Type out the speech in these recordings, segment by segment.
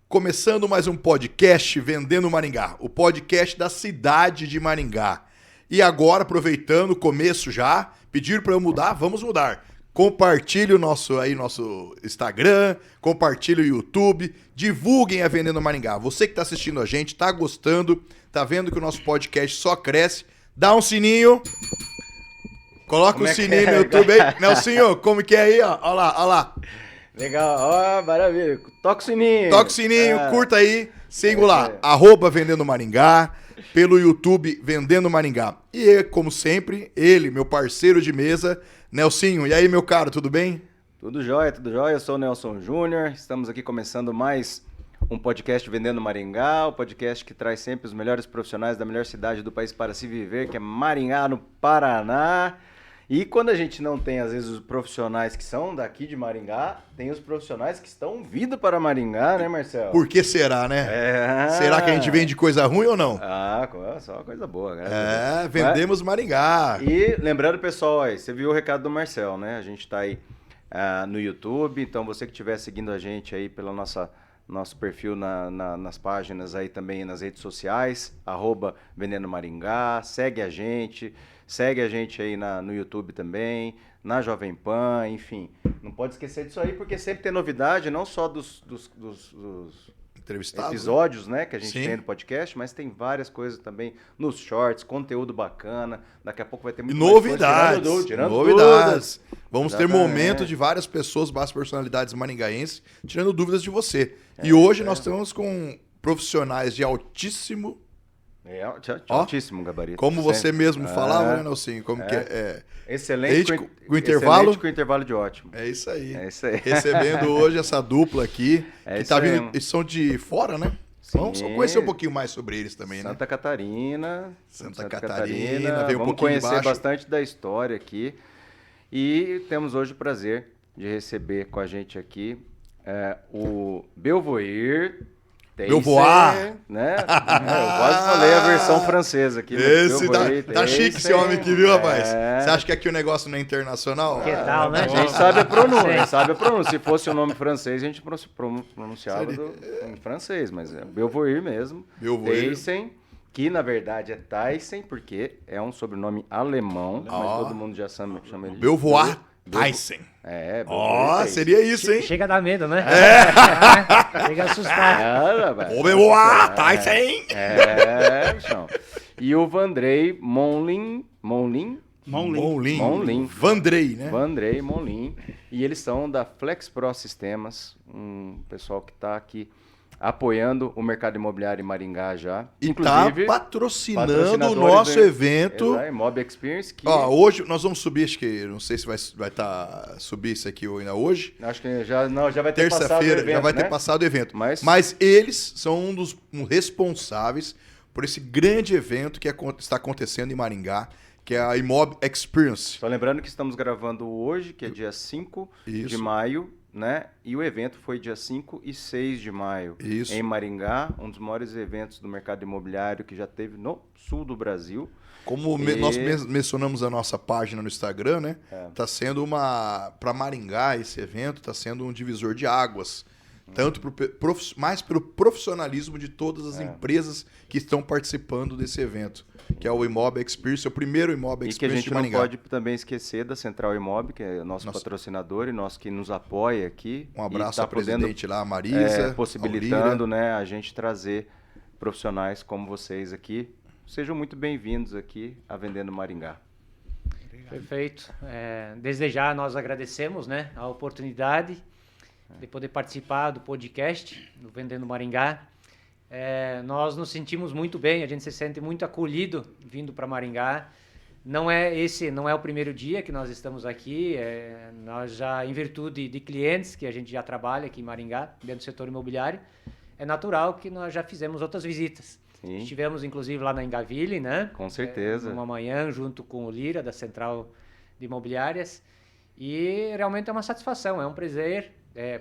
Começando mais um podcast Vendendo Maringá, o podcast da cidade de Maringá. E agora, aproveitando o começo já, pediram para eu mudar, vamos mudar. Compartilhe o nosso Instagram, compartilhe o YouTube, divulguem a Vendendo Maringá. Você que está assistindo a gente, está gostando, está vendo que o nosso podcast só cresce, dá um sininho, coloca o sininho no YouTube aí. Nelsinho, como que é aí, ó? Olha lá, olha lá. Legal, ó, maravilha. Toca o sininho. Toca o sininho, curta aí, siga lá, @Vendendo Maringá, pelo YouTube Vendendo Maringá. E como sempre, ele, meu parceiro de mesa, Nelsinho. E aí, meu caro, tudo bem? Tudo jóia, tudo jóia. Eu sou o Nelson Júnior. Estamos aqui começando mais um podcast Vendendo Maringá, o podcast que traz sempre os melhores profissionais da melhor cidade do país para se viver, que é Maringá, no Paraná. E quando a gente não tem, às vezes, os profissionais que são daqui de Maringá, tem os profissionais que estão vindo para Maringá, né, Marcelo? Por que será, né? Será que a gente vende coisa ruim ou não? Só coisa boa, Vendemos Maringá. E lembrando, pessoal, aí, você viu o recado do Marcel, né? A gente está aí no YouTube, então você que estiver seguindo a gente aí pelo nosso perfil nas páginas aí também, nas redes sociais, @Vendendo Maringá, segue a gente aí no YouTube também, na Jovem Pan, enfim. Não pode esquecer disso aí, porque sempre tem novidade, não só dos episódios, né, que a gente tem no podcast, mas tem várias coisas também nos shorts, conteúdo bacana. Daqui a pouco vai ter muito novidades. Novidades. Vamos ter momento de várias pessoas, várias personalidades maringaenses, tirando dúvidas de você. E hoje nós estamos com profissionais de altíssimo... altíssimo gabarito. Como você mesmo falava, né, Nelson? Como que é? Excelente com intervalo. Excelente com intervalo de ótimo. É isso aí. Recebendo hoje essa dupla aqui, que tá vindo, eles são de fora, né? Sim. Vamos conhecer um pouquinho mais sobre eles também, né? Santa Catarina. Veio Vamos conhecer bastante da história aqui. E temos hoje o prazer de receber com a gente aqui o Belvoir. Belvoir, né? Eu quase falei a versão francesa aqui. Esse tá chique esse homem aqui, viu, rapaz? Você acha que aqui o negócio não é internacional? Que tal, né? A gente sabe a pronúncia, Se fosse o nome francês, a gente pronunciava em francês, mas é Belvoir mesmo. Thyssen, que na verdade é Thyssen, porque é um sobrenome alemão, mas todo mundo já chama ele de Belvoir Thyssen. Seria isso, hein? Chega a dar medo, né? Chega a assustar. O Belvoir Thyssen. Bichão. E o Vandrei Monlin. Vandrei, né? Vandrei Monlin. E eles são da Flex Pro Sistemas, um pessoal que está aqui apoiando o mercado imobiliário em Maringá já. E inclusive, tá patrocinando o nosso evento. Imob Experience. Hoje nós vamos subir, acho que, não sei se vai subir isso aqui ainda hoje. Acho que já vai ter passado o evento. Terça-feira já vai ter passado o evento. Mas eles são um dos responsáveis por esse grande evento que está acontecendo em Maringá, que é a Imob Experience. Só lembrando que estamos gravando hoje, que é dia 5 de maio, né? E o evento foi dia 5 e 6 de maio em Maringá, um dos maiores eventos do mercado imobiliário que já teve no sul do Brasil. Como nós mencionamos a nossa página no Instagram, né? Tá sendo para Maringá esse evento, tá sendo um divisor de águas. Tanto mais pelo profissionalismo de todas as empresas que estão participando desse evento, que é o Imob Experience, o primeiro Imob Experience de Maringá. E que a gente não pode também esquecer da Central Imob, que é nosso patrocinador e nosso que nos apoia aqui. Um abraço ao presidente lá, a Marisa. Possibilitando, né, a gente trazer profissionais como vocês aqui. Sejam muito bem-vindos aqui a Vendendo Maringá. Perfeito. Desde já nós agradecemos, né, a oportunidade de poder participar do podcast do Vendendo Maringá. Nós nos sentimos muito bem, a gente se sente muito acolhido vindo para Maringá. Não é o primeiro dia que nós estamos aqui, nós já, em virtude de clientes que a gente já trabalha aqui em Maringá, dentro do setor imobiliário, é natural que nós já fizemos outras visitas. Sim. Estivemos, inclusive, lá na Engaville, né? Com certeza. Uma manhã, junto com o Lira, da Central de Imobiliárias. E realmente é uma satisfação, é um prazer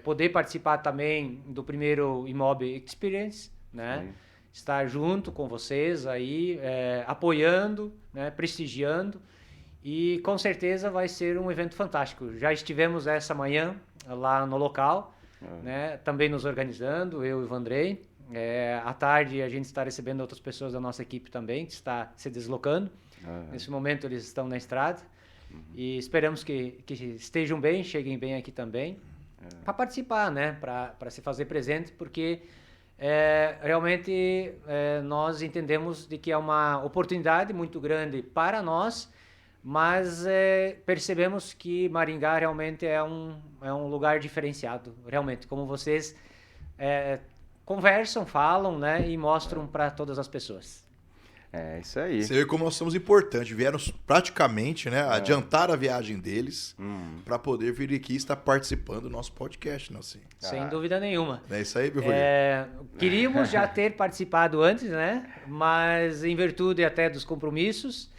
poder participar também do primeiro Imob Experience, né? Sim. Estar junto com vocês aí, apoiando, né? Prestigiando. E com certeza vai ser um evento fantástico. Já estivemos essa manhã lá no local. né? Também nos organizando, eu e o Vandrei. À tarde a gente está recebendo outras pessoas da nossa equipe também, que está se deslocando. Nesse momento eles estão na estrada. E esperamos que estejam bem, cheguem bem aqui também, para participar, né? Para se fazer presente, porque realmente nós entendemos de que é uma oportunidade muito grande para nós, mas percebemos que Maringá realmente é um lugar diferenciado, realmente, como vocês conversam, falam, né? E mostram para todas as pessoas. É isso aí. Você vê como nós somos importantes. Vieram praticamente, né, adiantar a viagem deles para poder vir aqui e estar participando do nosso podcast, não assim? Sem dúvida nenhuma. É isso aí, Bivoí? Queríamos já ter participado antes, né? Mas em virtude até dos compromissos,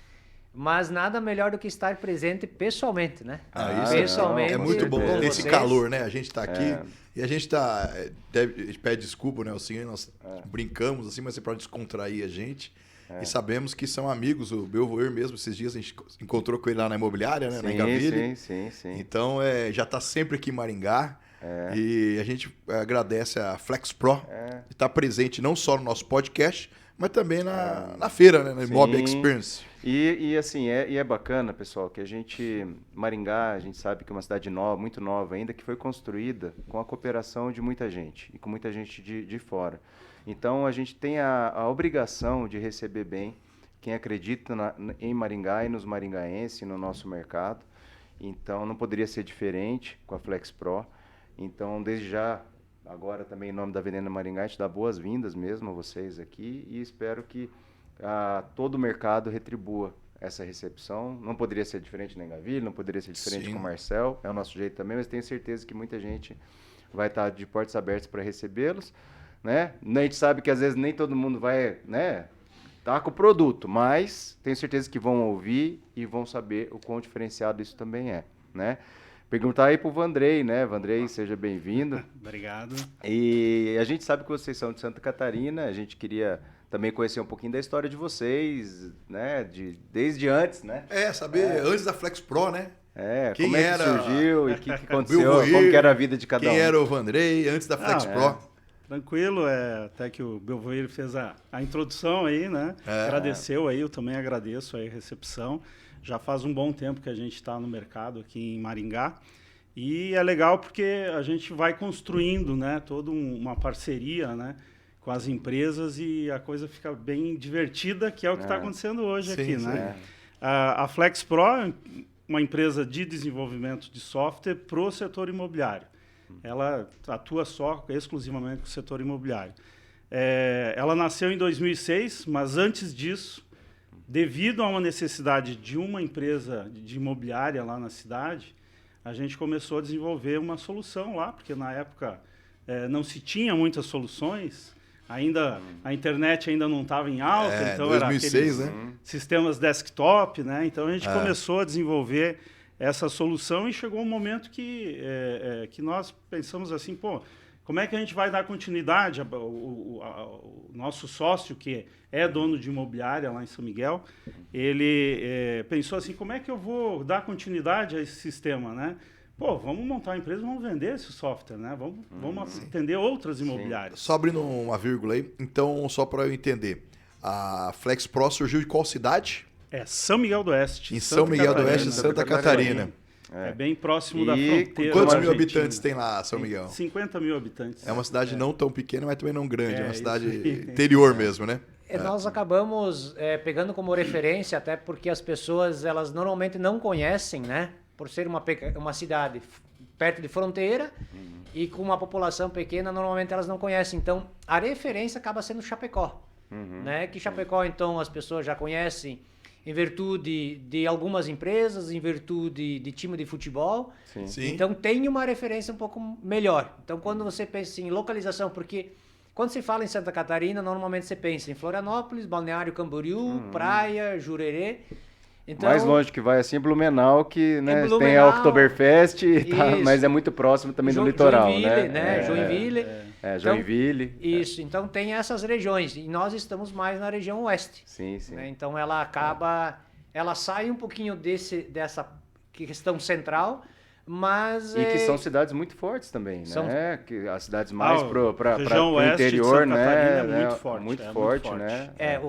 mas nada melhor do que estar presente pessoalmente, né? Isso pessoalmente. é muito bom. Com Esse vocês. calor, né? A gente tá aqui e a gente tá... a gente pede desculpa, né? Assim, nós brincamos, assim, mas é para descontrair a gente. E sabemos que são amigos, o Belvoir mesmo, esses dias a gente encontrou com ele lá na imobiliária, né? Na Engaville. Sim. Então, já está sempre aqui em Maringá. E a gente agradece a Flex Pro de estar presente não só no nosso podcast, mas também na feira, né? Na Imob Experience. E assim, é bacana, pessoal, que Maringá, a gente sabe que é uma cidade nova, muito nova ainda, que foi construída com a cooperação de muita gente, e com muita gente de fora. Então, a gente tem a obrigação de receber bem quem acredita em Maringá e nos maringaenses, no nosso mercado. Então, não poderia ser diferente com a Flex Pro. Então, desde já, agora também em nome da Vendendo Maringá, a gente dá boas-vindas mesmo a vocês aqui e espero que todo o mercado retribua essa recepção. Não poderia ser diferente na Engaville, não poderia ser diferente com o Marcel, é o nosso jeito também, mas tenho certeza que muita gente vai estar de portas abertas para recebê-los. Né? A gente sabe que às vezes nem todo mundo vai, né, tá com o produto, mas tenho certeza que vão ouvir e vão saber o quão diferenciado isso também é, né? Perguntar aí pro Vandrei, né? Vandrei, seja bem-vindo. Obrigado. E a gente sabe que vocês são de Santa Catarina, a gente queria também conhecer um pouquinho da história de vocês, né? Desde antes, né? Saber antes da Flex Pro, né? Quem como é que surgiu e o que aconteceu, Belvoir, como que era a vida de cada um. Quem era o Vandrei antes da Flex Pro? Tranquilo, até que o Belvoir fez a introdução aí, né? Agradeceu aí, eu também agradeço aí a recepção. Já faz um bom tempo que a gente está no mercado aqui em Maringá. E é legal porque a gente vai construindo, né, toda uma parceria, né, com as empresas e a coisa fica bem divertida, que é o que está acontecendo hoje aqui, né? A Flex Pro é uma empresa de desenvolvimento de software para o setor imobiliário. Ela atua só exclusivamente com o setor imobiliário. Ela nasceu em 2006, mas antes disso, devido a uma necessidade de uma empresa de imobiliária lá na cidade, a gente começou a desenvolver uma solução lá, porque na época não se tinha muitas soluções, ainda a internet ainda não estava em alta, então 2006, era aqueles né? sistemas desktop, né? Então a gente começou a desenvolver essa solução e chegou um momento que nós pensamos assim, pô, como é que a gente vai dar continuidade? O nosso sócio, que é dono de imobiliária lá em São Miguel, ele pensou assim, como é que eu vou dar continuidade a esse sistema, né? Pô, vamos montar uma empresa, vamos vender esse software, né? Vamos atender outras imobiliárias. Só abrindo uma vírgula aí, então, só para eu entender, a Flex Pro surgiu de qual cidade? São Miguel do Oeste. Em São Miguel do Oeste, Santa Catarina. É bem próximo da fronteira. Quantos mil habitantes tem lá, São Miguel? 50 mil habitantes. É uma cidade não tão pequena, mas também não grande. É uma cidade interior mesmo, né? Nós acabamos pegando como referência, até porque as pessoas, elas normalmente não conhecem, né? Por ser uma cidade perto de fronteira e com uma população pequena, normalmente elas não conhecem. Então, a referência acaba sendo Chapecó, né? Que Chapecó, então, as pessoas já conhecem em virtude de algumas empresas, em virtude de time de futebol. Sim. Então, tem uma referência um pouco melhor. Então, quando você pensa em localização, porque quando se fala em Santa Catarina, normalmente você pensa em Florianópolis, Balneário Camboriú, Praia, Jurerê. Então, mais longe que vai, assim, Blumenau, que né, Blumenau, tem a Oktoberfest, mas é muito próximo também do litoral, Joinville, né? Joinville. Joinville. Isso, então tem essas regiões, e nós estamos mais na região oeste. Sim. Né? Então ela acaba, ela sai um pouquinho dessa questão central, Mas E que são cidades muito fortes também, São- né? Que as cidades mais para região o oeste de interior, Santa Catarina né? é muito forte, Muito é muito forte, forte. né?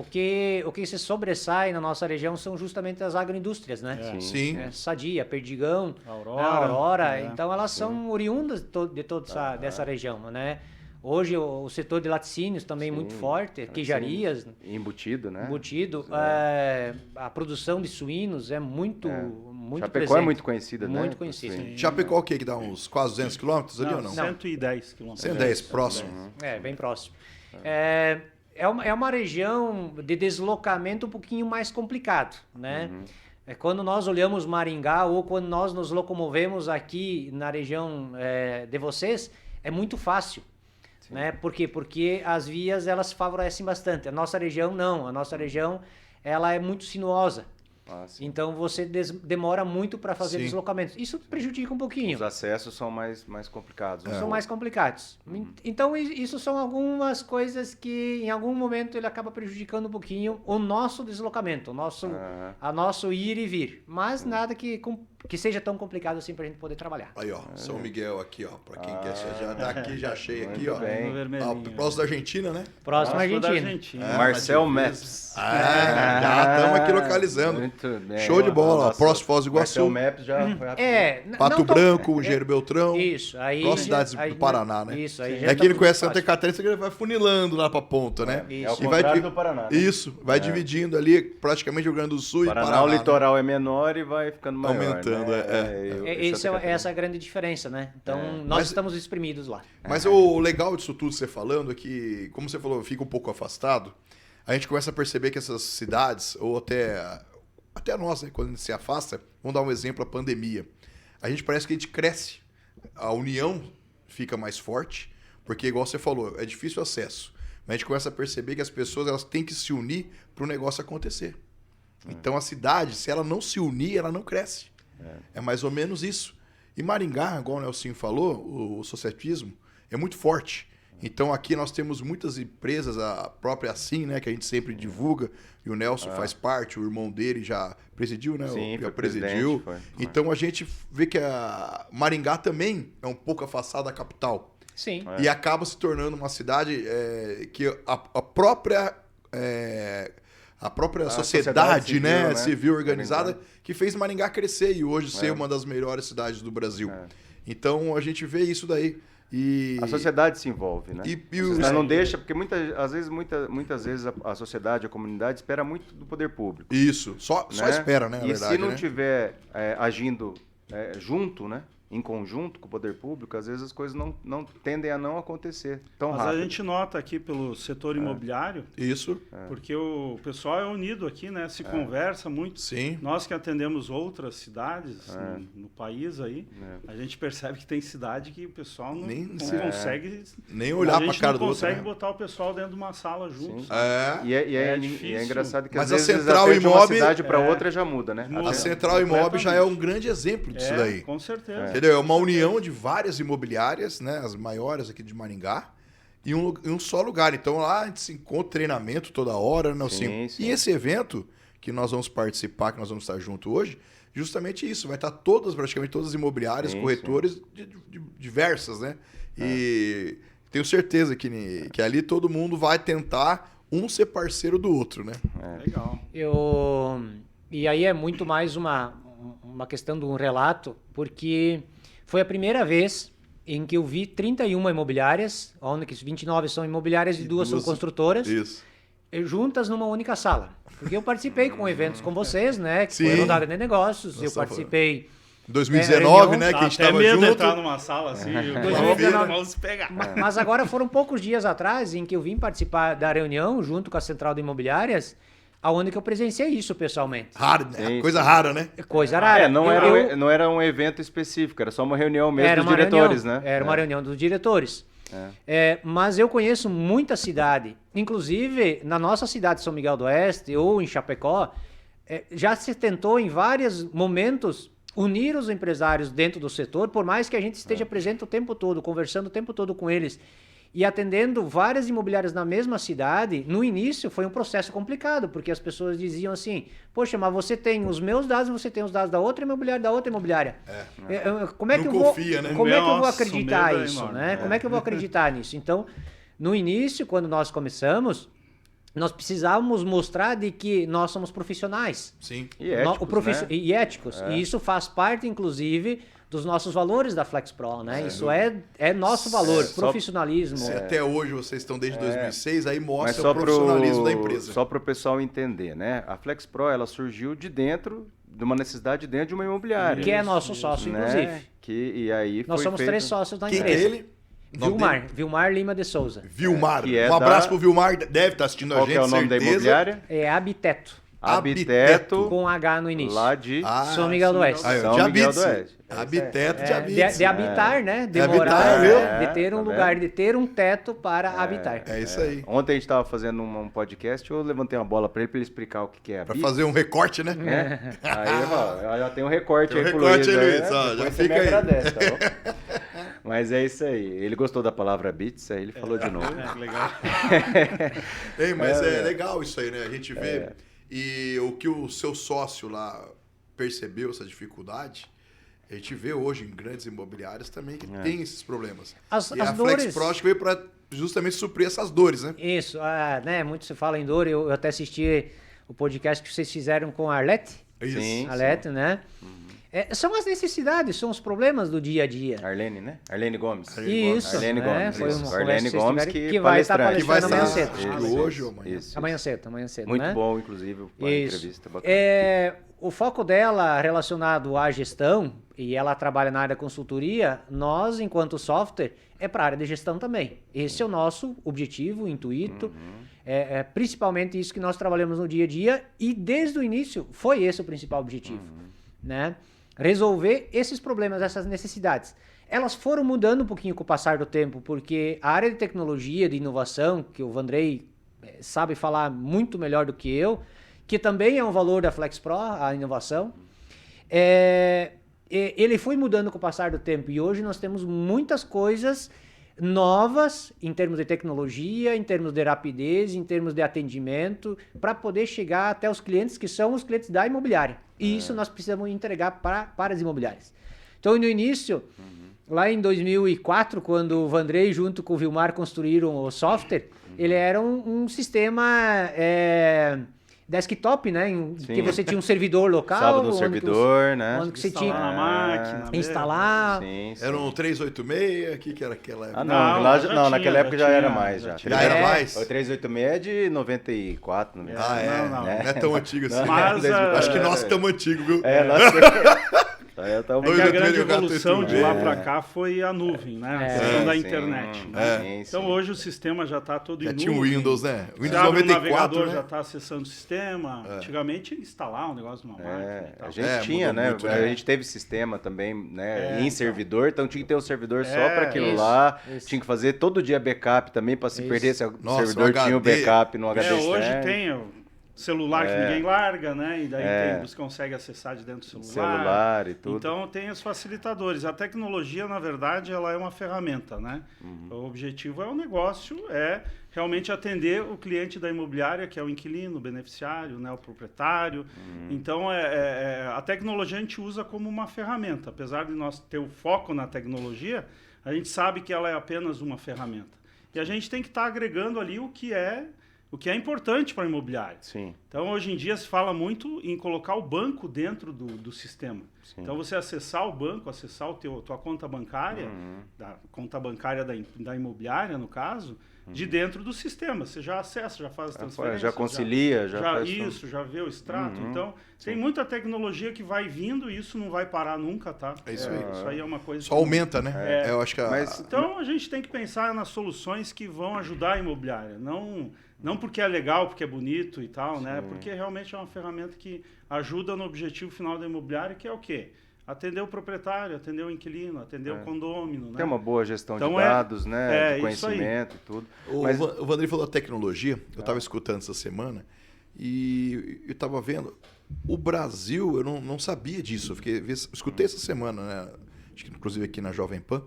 o que se sobressai na nossa região são justamente as agroindústrias, né? Sim. Sadia, Perdigão, Aurora, Aurora, é. então elas são oriundas de toda dessa região, né? Hoje o setor de laticínios também muito forte, queijarias, Embutido, né? embutido, a produção de suínos é muito Chapecó presente. é muito conhecida, né? Muito conhecida. Sim. Chapecó o quê? Que dá uns quase 200 quilômetros ali ou não? 110 quilômetros. 110, próximo. Bem próximo. É uma região de deslocamento um pouquinho mais complicado, né? Quando nós olhamos Maringá ou quando nós nos locomovemos aqui na região de vocês, é muito fácil. Né? Por quê? Porque as vias elas favorecem bastante. A nossa região não. A nossa região ela é muito sinuosa. Então você demora muito para fazer Sim. deslocamentos. Isso prejudica um pouquinho. Os acessos são mais complicados. né? São mais complicados. Então, isso são algumas coisas que, em algum momento, ele acaba prejudicando um pouquinho o nosso deslocamento, a nosso ir e vir. Mas nada que seja tão complicado assim para a gente poder trabalhar. Aí, ó, São Miguel aqui, ó. Pra quem quer já daqui, já achei aqui, Muito ó. bem. No vermelhinho. Próximo da Argentina, né? Próximo Da Argentina. Argentina. Marcel mas Maps. já estamos aqui localizando. Muito bem. Show de bola. Nossa, Próximo Foz do Iguaçu. Marcel Maps já foi rápido. Pato Branco, Engenheiro Beltrão. Isso. Aí Próximas cidades aí do Paraná, né? Isso. Aí É que ele conhece Santa Catarina, você vai funilando lá pra ponta, né? É o Isso. E vai contrário do Paraná. né? Isso, vai dividindo ali praticamente Rio Grande do Sul Paraná, e Paraná. o né? litoral é menor e vai ficando maior. Aumentando, né? Santa Catarina. Essa é a grande diferença, né? Então, nós Mas- estamos exprimidos lá. Mas o legal disso tudo você falando é que, como você falou, fica um pouco afastado, a gente começa a perceber que essas cidades, ou até nós, né, quando a gente se afasta, vamos dar um exemplo, a pandemia. A gente parece que a gente cresce, a união fica mais forte, porque igual você falou, é difícil o acesso. Mas a gente começa a perceber que as pessoas elas têm que se unir para o negócio acontecer. Então a cidade, se ela não se unir, ela não cresce. É mais ou menos isso. E Maringá, igual o Nelsinho falou, o associativismo é muito forte. Então aqui nós temos muitas empresas, a própria Assim, né, que a gente sempre divulga, e o Nelson faz parte, o irmão dele já presidiu, né? Sim, já foi presidiu. presidente, foi. Então a gente vê que a Maringá também é um pouco afastada da capital. Sim. E acaba se tornando uma cidade que a própria sociedade, civil, né, né, civil organizada organizada. que fez Maringá crescer e hoje ser uma das melhores cidades do Brasil. Então a gente vê isso daí. E A sociedade se envolve, né? E A o- sociedade não deixa, porque muitas vezes a sociedade, a comunidade espera muito do poder público. Isso, só né? espera, né, na E verdade, se não né? tiver agindo junto, né? Em conjunto com o poder público, às vezes as coisas não tendem a não acontecer tão Mas rápido. a gente nota aqui pelo setor imobiliário, Isso, porque o pessoal é unido aqui, né? Se conversa muito. sim. Nós que atendemos outras cidades no país aí, a gente percebe que tem cidade que o pessoal não consegue... Nem olhar a pra gente cara não do outro, consegue né? botar o pessoal dentro de uma sala juntos. E é difícil. engraçado que Mas às a vezes Central até de uma Imob- cidade para outra já muda, né? Muda. A Central Imob já é um grande exemplo disso daí. Com certeza. Entendeu? É uma união de várias imobiliárias, né? As maiores aqui de Maringá, em um só lugar. Então lá a gente se encontra treinamento toda hora, né? Sim, Assim. sim. E esse evento que nós vamos participar, que nós vamos estar junto hoje, justamente isso. Vai estar praticamente todas as imobiliárias, Sim, corretores de diversas, né? E tenho certeza que ali todo mundo vai tentar ser parceiro do outro, né? Legal. E aí é muito mais uma questão de um relato, porque foi a primeira vez em que eu vi 31 imobiliárias, onde que 29 são imobiliárias e duas são construtoras, Isso. juntas numa única sala. Porque eu participei com eventos com vocês, né? Que Sim. foi rodada de negócios, eu Nossa, participei... 2019, reunião, né? Que a Dá gente até tava medo de junto. entrar numa sala assim. e o 2019. vamos pegar. Mas agora foram poucos dias atrás em que eu vim participar da reunião junto com a Central de Imobiliárias, aonde que eu presenciei isso pessoalmente. Raro, né? Sim, Coisa rara, né? Coisa rara. Não era um evento específico, era só uma reunião mesmo Era dos uma diretores, reunião, né? Era uma reunião dos diretores. Mas eu conheço muita cidade, inclusive na nossa cidade de São Miguel do Oeste ou em Chapecó, já se tentou em vários momentos unir os empresários dentro do setor, por mais que a gente esteja presente o tempo todo, conversando o tempo todo com eles. e atendendo várias imobiliárias na mesma cidade, no início foi um processo complicado, porque as pessoas diziam assim, poxa, mas você tem os meus dados, você tem os dados da outra imobiliária. Como é Não que confia, né? como é que eu vou Nossa, acreditar o medo é isso, enorme. né? Como é que eu vou acreditar nisso? Então, no início, quando nós começamos, nós precisávamos mostrar de que nós somos profissionais. Sim. E éticos, né? E éticos. E isso faz parte, inclusive, dos nossos valores da Flex Pro, né? Isso é nosso valor, profissionalismo. Se até hoje vocês estão desde 2006, aí Mas mostra só o profissionalismo da empresa. Só para o pessoal entender, né? A Flex Pro, ela surgiu de uma necessidade dentro de uma imobiliária. Que é nosso sócio, né? inclusive. E aí Nós foi somos feito... 3 sócios da Quem que é empresa. ele? O nome dele? Vilmar Lima de Souza. Vilmar. que é Um abraço da- pro Vilmar, deve estar assistindo a Qual gente, que é o nome certeza. da imobiliária? É Habiteto, Habiteto, com H no início. lá de São Miguel do Oeste. Ah, São de Miguel Habits. do Oeste. Habiteto de É, Habits. de habitar, né? De É morar, habitar, né? viu? De ter um Tá lugar, vendo? de ter um teto para habitar. É isso aí. Ontem a gente estava fazendo um podcast, eu levantei uma bola para ele explicar o que é a Pra Habits. fazer um recorte, né? né? Aí, ó, já tem um recorte Tem um aí pro recorte Luiz, aí, né? Luiz, ó, já Depois você fica me aí. agradece, tá bom? Mas é isso aí. Ele gostou da palavra Bits, aí ele falou de novo. Legal. Ei, mas é legal isso aí, né? A gente vê. E o que o seu sócio lá percebeu, essa dificuldade, a gente vê hoje em grandes imobiliárias também que tem esses problemas. As e a dores- Flex Pro acho que veio para justamente suprir essas dores, né? Isso, né? Muito se fala em dor. Eu até assisti o podcast que vocês fizeram com a Arlete. Isso. Sim. Arlete, né? São as necessidades, são os problemas do dia a dia. Arlene, né? Arlene Gomes. Isso, Arlene né? Gomes. Foi isso. uma Arlene conversa que vocês Gomes tiveram, que que vai estar palestrante. Que vai amanhã estar cedo. acho que Isso, hoje ou amanhã. isso. Amanhã cedo, Muito né? bom, inclusive, a Isso. entrevista. Bacana. O foco dela relacionado à gestão, e ela trabalha na área da consultoria, nós, enquanto software, é para a área de gestão também. Esse é o nosso objetivo, intuito, principalmente isso que nós trabalhamos no dia a dia, e desde o início foi esse o principal objetivo, né? Resolver esses problemas, essas necessidades. Elas foram mudando um pouquinho com o passar do tempo, porque a área de tecnologia, de inovação, que o Vandrei sabe falar muito melhor do que eu, que também é um valor da Flex Pro, a inovação, ele foi mudando com o passar do tempo e hoje nós temos muitas coisas novas em termos de tecnologia, em termos de rapidez, em termos de atendimento, para poder chegar até os clientes que são os clientes da imobiliária. E isso nós precisamos entregar para as imobiliárias. Então, no início, lá em 2004, quando o Vandrei junto com o Vilmar construíram o software, ele era um sistema desktop, né? Em que Sim. você tinha um servidor local. Sábado no onde servidor, né? onde que você Instalar tinha na máquina. instalar. Sim, sim. Era um 386, o que era aquela época? Ah, não, Não, lá já não, tinha, naquela época já já era tinha, mais. já Já, tinha. Já era mais? O 386 é de 94, né? Ah, é. Não, Não, não. é tão antigo assim. Mas, Acho que nós estamos antigos, viu? Tá É que Dois a ou grande três gatos evolução de tudo lá bem. para cá foi a nuvem, né? A É. questão da Sim, internet. sim, né? sim, Então sim. hoje o sistema já está todo Já em tinha o nuvem. Windows, né? Você Windows abre o 94, navegador, né? já está acessando o sistema. Antigamente instalar um negócio numa máquina e tal. A gente tinha, mudou né? muito, A né? gente teve sistema também, né? em então. servidor, então tinha que ter um servidor só É, para aquilo isso, lá. isso. Tinha que fazer todo dia backup também para se Isso. perder se o Nossa, servidor o tinha o HD. backup no HD Hoje externo. tem o celular que ninguém larga, né? E daí você consegue acessar de dentro do celular e tudo. Então tem os facilitadores. A tecnologia, na verdade, ela é uma ferramenta, né? O objetivo é o negócio, é realmente atender o cliente da imobiliária, que é o inquilino, o beneficiário, né? O proprietário. Então a tecnologia a gente usa como uma ferramenta. Apesar de nós ter o foco na tecnologia, a gente sabe que ela é apenas uma ferramenta. E a gente tem que estar agregando ali o que é importante para a imobiliária. Sim. Então, hoje em dia, se fala muito em colocar o banco dentro do sistema. Sim. Então, você acessar o banco, acessar tua conta bancária, da conta bancária da imobiliária, no caso, de dentro do sistema. Você já acessa, já faz as transferências. Já concilia, já faz tudo. Isso, já vê o extrato. Então, tem muita tecnologia que vai vindo e isso não vai parar nunca, tá? É isso aí. Isso aí é uma coisa Só que- aumenta, né? Eu acho que Mas- Então, a gente tem que pensar nas soluções que vão ajudar a imobiliária. Não porque é legal, porque é bonito e tal, né? Porque realmente é uma ferramenta que ajuda no objetivo final da imobiliária, que é o quê? Atender o proprietário, atender o inquilino, atender o condômino, né? Tem uma boa gestão Então, de dados, né? De isso aí. conhecimento e tudo. O Mas o Vandrei falou da tecnologia, eu estava escutando essa semana e eu estava vendo. O Brasil, eu não sabia disso, escutei essa semana, né? Acho que inclusive aqui na Jovem Pan.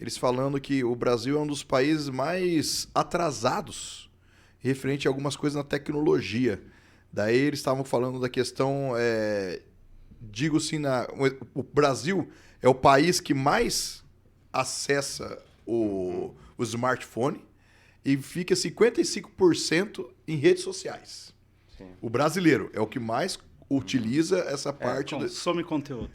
eles falando que o Brasil é um dos países mais atrasados referente a algumas coisas na tecnologia. Daí eles estavam falando da questão, digo assim, o Brasil é o país que mais acessa o smartphone e fica 55% em redes sociais. Sim. O brasileiro é o que mais utiliza essa parte. Consome conteúdo.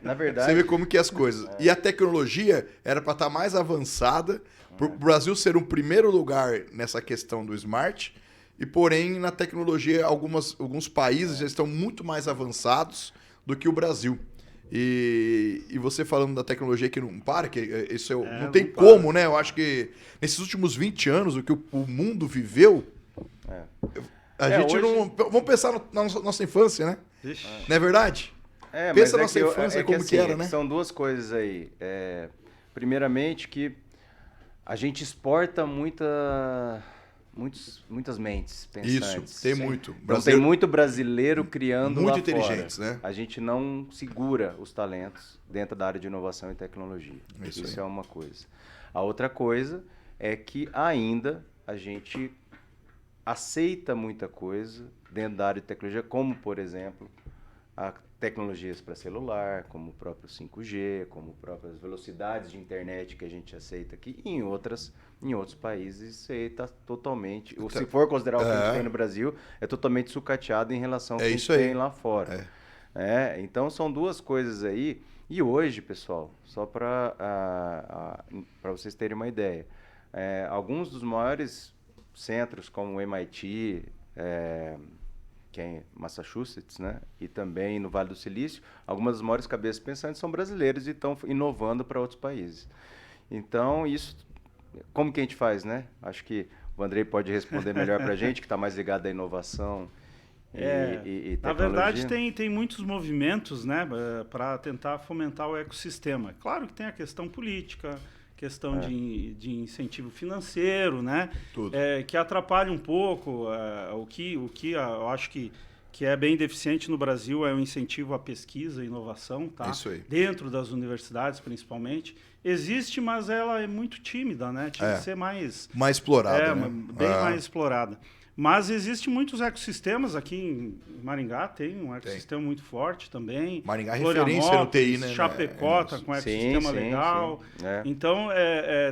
Na verdade. Você vê como que é as coisas. E a tecnologia era para estar mais avançada, para o Brasil ser um primeiro lugar nessa questão do smart, e porém na tecnologia alguns países já estão muito mais avançados do que o Brasil. E você falando da tecnologia que não para, que isso não tem como, né? Eu acho que nesses últimos 20 anos, o que o mundo viveu, a gente hoje... não... Vamos pensar na nossa infância, né? Ixi. Não é verdade? Pensa na nossa infância como que era, né? São duas coisas aí. Primeiramente que a gente exporta muitas mentes pensantes. Isso, tem muito. Então, tem muito brasileiro criando muito lá inteligentes, fora. né? A gente não segura os talentos dentro da área de inovação e tecnologia. Isso é uma coisa. A outra coisa é que ainda a gente aceita muita coisa dentro da área de tecnologia, como, por exemplo, tecnologias para celular, como o próprio 5G, como próprias velocidades de internet que a gente aceita aqui, e em outros países isso aí está totalmente, ou se for considerar o que a gente tem no Brasil, é totalmente sucateado em relação ao que a gente tem lá fora. Então são duas coisas aí, e hoje, pessoal, só para vocês terem uma ideia, alguns dos maiores centros como o MIT, que é em Massachusetts, né? E também no Vale do Silício, algumas das maiores cabeças pensantes são brasileiras e estão inovando para outros países. Então, isso, como que a gente faz, né? Acho que o Andrei pode responder melhor para a gente, que está mais ligado à inovação e tecnologia. Na verdade, tem muitos movimentos, né, para tentar fomentar o ecossistema. Claro que tem a questão política, questão de incentivo financeiro, né? Tudo. Que atrapalha um pouco. O que eu acho que é bem deficiente no Brasil é o incentivo à pesquisa e inovação, tá? Isso aí. Dentro das universidades, principalmente. Existe, mas ela é muito tímida, né? Tinha que ser mais explorada, né? Bem mais explorada. Mas existem muitos ecossistemas aqui em Maringá, tem um ecossistema muito forte também. Maringá é referência no TI, né? Chapecó está com um ecossistema legal. Sim. Então,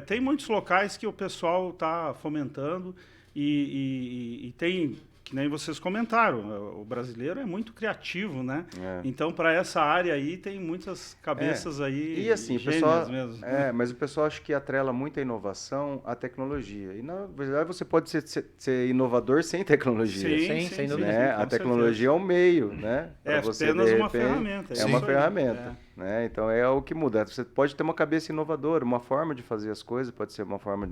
tem muitos locais que o pessoal está fomentando e tem, que nem vocês comentaram, o brasileiro é muito criativo, né? Então, para essa área aí, tem muitas cabeças aí. E assim, o pessoal, mesmo. mas o pessoal acha que atrela muito a inovação à tecnologia. E, na verdade, você pode ser inovador sem tecnologia. Sim, sem dúvida. Né? A tecnologia é um meio, né? É apenas uma ferramenta. É uma ferramenta. Né? Então, é o que muda. Você pode ter uma cabeça inovadora, uma forma de fazer as coisas pode ser uma forma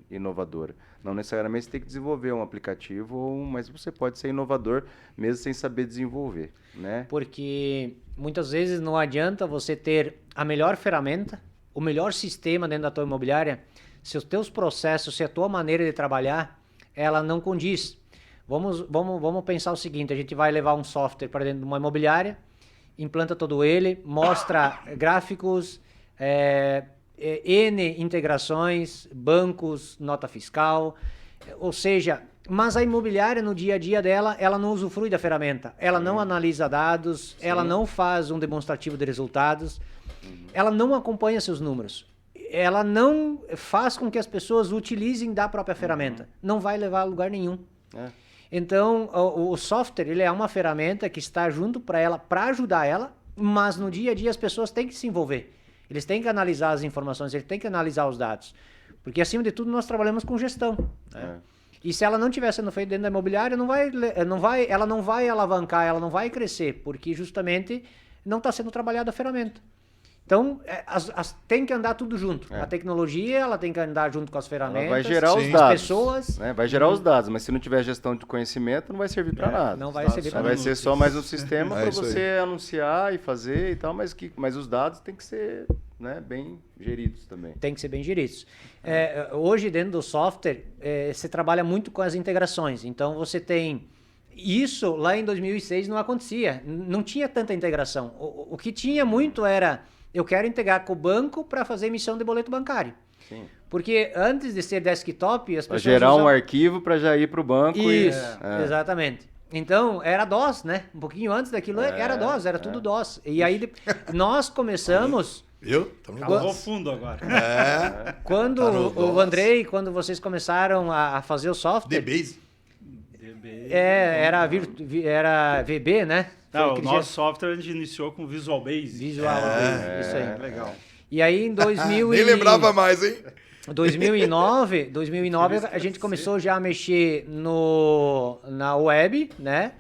inovadora. Não necessariamente você tem que desenvolver um aplicativo, mas você pode ser inovador mesmo sem saber desenvolver, né? Porque muitas vezes não adianta você ter a melhor ferramenta, o melhor sistema dentro da tua imobiliária, se os teus processos, se a tua maneira de trabalhar, ela não condiz. Vamos pensar o seguinte, a gente vai levar um software para dentro de uma imobiliária, implanta todo ele, mostra gráficos, N integrações, bancos, nota fiscal, ou seja, mas a imobiliária no dia a dia dela, ela não usufrui da ferramenta, ela não analisa dados, ela não faz um demonstrativo de resultados, ela não acompanha seus números, ela não faz com que as pessoas utilizem da própria ferramenta, não vai levar a lugar nenhum. Então, o software, ele é uma ferramenta que está junto para ela, para ajudar ela, mas no dia a dia as pessoas têm que se envolver. Eles têm que analisar as informações, eles têm que analisar os dados. Porque, acima de tudo, nós trabalhamos com gestão. Né? E se ela não estiver sendo feita dentro da imobiliária, ela não vai alavancar, ela não vai crescer, porque justamente não está sendo trabalhada a ferramenta. Então, tem que andar tudo junto. A tecnologia, ela tem que andar junto com as ferramentas, ela vai gerar os dados, as pessoas. Né? Vai gerar os dados, mas se não tiver gestão de conhecimento, não vai servir para nada. Não vai servir para nada. Vai ser só mais um sistema para você anunciar e fazer e tal, mas os dados têm que ser, né, bem geridos também. Tem que ser bem geridos. Hoje, dentro do software, você trabalha muito com as integrações. Então, você tem... Isso lá em 2006 não acontecia. Não tinha tanta integração. O que tinha muito era eu quero integrar com o banco para fazer emissão de boleto bancário. Sim. Porque antes de ser desktop, as Pra pessoas gerar um usavam... arquivo para já ir para o banco. Isso, exatamente. Então, era DOS, né? Um pouquinho antes daquilo era DOS, era tudo DOS. E aí, nós começamos... Viu? Cavou fundo agora. Quando Tá no o DOS. Andrei, quando vocês começaram a fazer o software... DBase. Era VB, né? Foi Não, o que nosso software a gente iniciou com Visual Basic. Visual, isso aí. Legal. E aí, em 2000 Nem lembrava mais, hein? 2009 a gente começou já a mexer na web, né?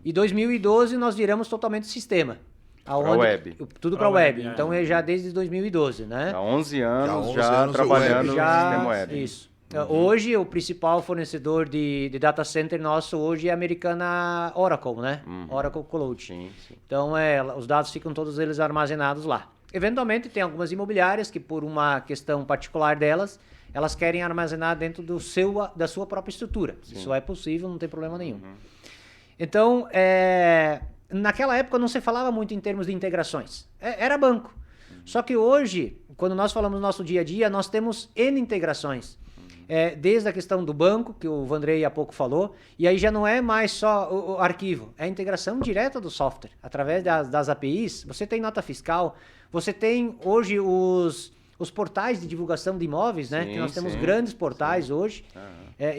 E 2012 nós viramos totalmente sistema. Aonde, web. Tudo para Pra web. web, Então é já desde 2012, né? Há 11 anos 11 já anos o trabalhando web. no sistema web. Isso. Hoje, o principal fornecedor de data center nosso hoje é a americana Oracle, né? Oracle Cloud. Sim, sim. Então, os dados ficam todos eles armazenados lá. Eventualmente, tem algumas imobiliárias que, por uma questão particular delas, elas querem armazenar dentro da sua própria estrutura. Sim. Isso é possível, não tem problema nenhum. Então, naquela época não se falava muito em termos de integrações. Era banco. Só que hoje, quando nós falamos no nosso dia a dia, nós temos N integrações. Desde a questão do banco, que o Vandrei há pouco falou, e aí já não é mais só o arquivo, é a integração direta do software. Através das APIs, você tem nota fiscal, você tem hoje os portais de divulgação de imóveis, né? Sim, Que nós temos sim, grandes portais hoje.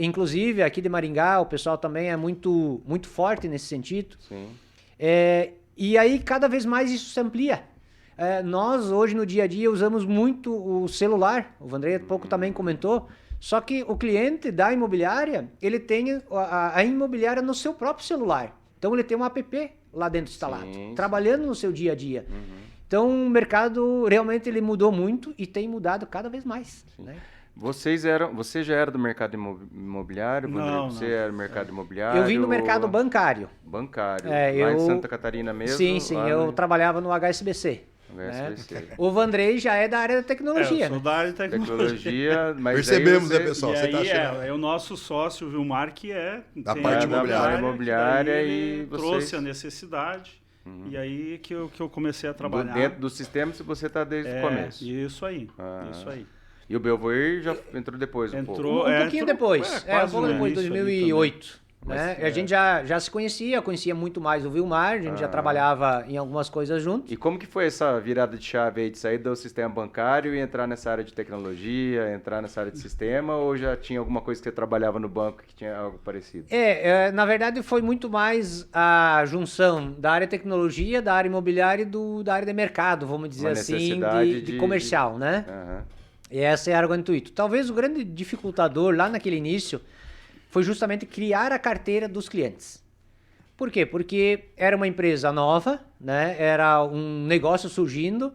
Inclusive, aqui de Maringá, o pessoal também é muito, muito forte nesse sentido. Sim. E aí, cada vez mais isso se amplia. Nós, hoje, no dia a dia, usamos muito o celular. O Vandrei há pouco também comentou. Só que o cliente da imobiliária, ele tem a imobiliária no seu próprio celular. Então, ele tem um app lá dentro instalado, trabalhando no seu dia a dia. Então, o mercado realmente ele mudou muito e tem mudado cada vez mais. Né? Você já era do mercado imobiliário? Não, Você não. era do mercado imobiliário? Eu vim do mercado bancário. Bancário. É, lá em eu- Santa Catarina mesmo? Sim, lá eu no trabalhava no HSBC. Né? HSBC. O Vandrei já é da área da tecnologia, Eu sou né? da área de tecnologia. Tecnologia, mas Percebemos, aí né, pessoal? E Você aí tá achando... é o nosso sócio, o Vilmar, que Da tem parte a imobiliária. Imobiliária, daí e ele vocês- trouxe a necessidade. E aí que eu comecei a trabalhar. Dentro do sistema, se você está desde o começo. Isso aí, Ah. isso aí. E o Belvoir já entrou depois um pouco. Entrou, Um pouquinho depois, um quase pouco no depois, início ali 2008. Mas, Né? A gente já se conhecia muito mais o Vilmar, a gente já trabalhava em algumas coisas juntos. E como que foi essa virada de chave aí de sair do sistema bancário e entrar nessa área de tecnologia, entrar nessa área de sistema, ou já tinha alguma coisa que você trabalhava no banco que tinha algo parecido? Na verdade foi muito mais a junção da área de tecnologia, da área imobiliária e da área de mercado, vamos dizer Uma assim, necessidade de comercial, né? Aham. E essa era o intuito. Talvez o grande dificultador lá naquele início foi justamente criar a carteira dos clientes. Por quê? Porque era uma empresa nova, né? Era um negócio surgindo,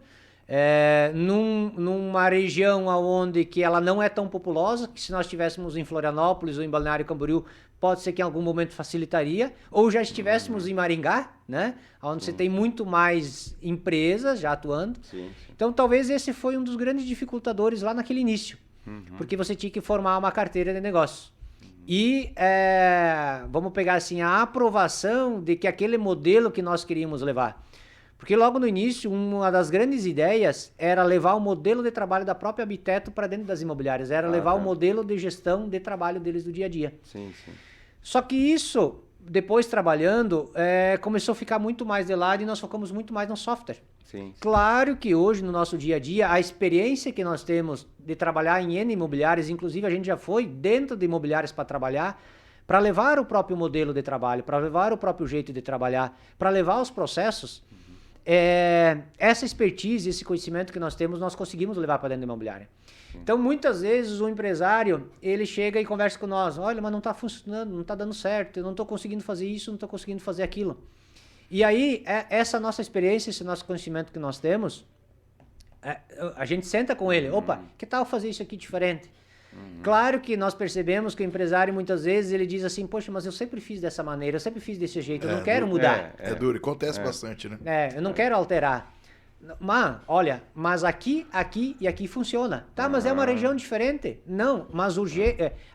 numa região onde que ela não é tão populosa, que se nós estivéssemos em Florianópolis ou em Balneário Camboriú, pode ser que em algum momento facilitaria, ou já estivéssemos em Maringá, né? Onde você tem muito mais empresas já atuando. Sim, sim. Então, talvez esse foi um dos grandes dificultadores lá naquele início, porque você tinha que formar uma carteira de negócio. E vamos pegar assim a aprovação de que aquele modelo que nós queríamos levar. Porque logo no início, uma das grandes ideias era levar o modelo de trabalho da própria Habiteto para dentro das imobiliárias, era levar o modelo de gestão de trabalho deles do dia a dia. Sim, sim. Só que isso, depois trabalhando, começou a ficar muito mais de lado e nós focamos muito mais no software. Sim, sim. Claro que hoje, no nosso dia a dia, a experiência que nós temos de trabalhar em N imobiliárias, inclusive a gente já foi dentro de imobiliárias para trabalhar, para levar o próprio modelo de trabalho, para levar o próprio jeito de trabalhar, para levar os processos, essa expertise, esse conhecimento que nós temos, nós conseguimos levar para dentro da imobiliária. Então, muitas vezes, o empresário, ele chega e conversa com nós, olha, mas não está funcionando, não está dando certo, eu não estou conseguindo fazer isso, não estou conseguindo fazer aquilo. E aí, essa nossa experiência, esse nosso conhecimento que nós temos, a gente senta com ele, opa, que tal fazer isso aqui diferente? Claro que nós percebemos que o empresário, muitas vezes, ele diz assim, poxa, mas eu sempre fiz dessa maneira, eu sempre fiz desse jeito, eu não quero mudar. É duro, acontece bastante, né? Eu não quero alterar. Mas, olha, mas aqui e aqui funciona. Tá, mas é uma região diferente? Não, mas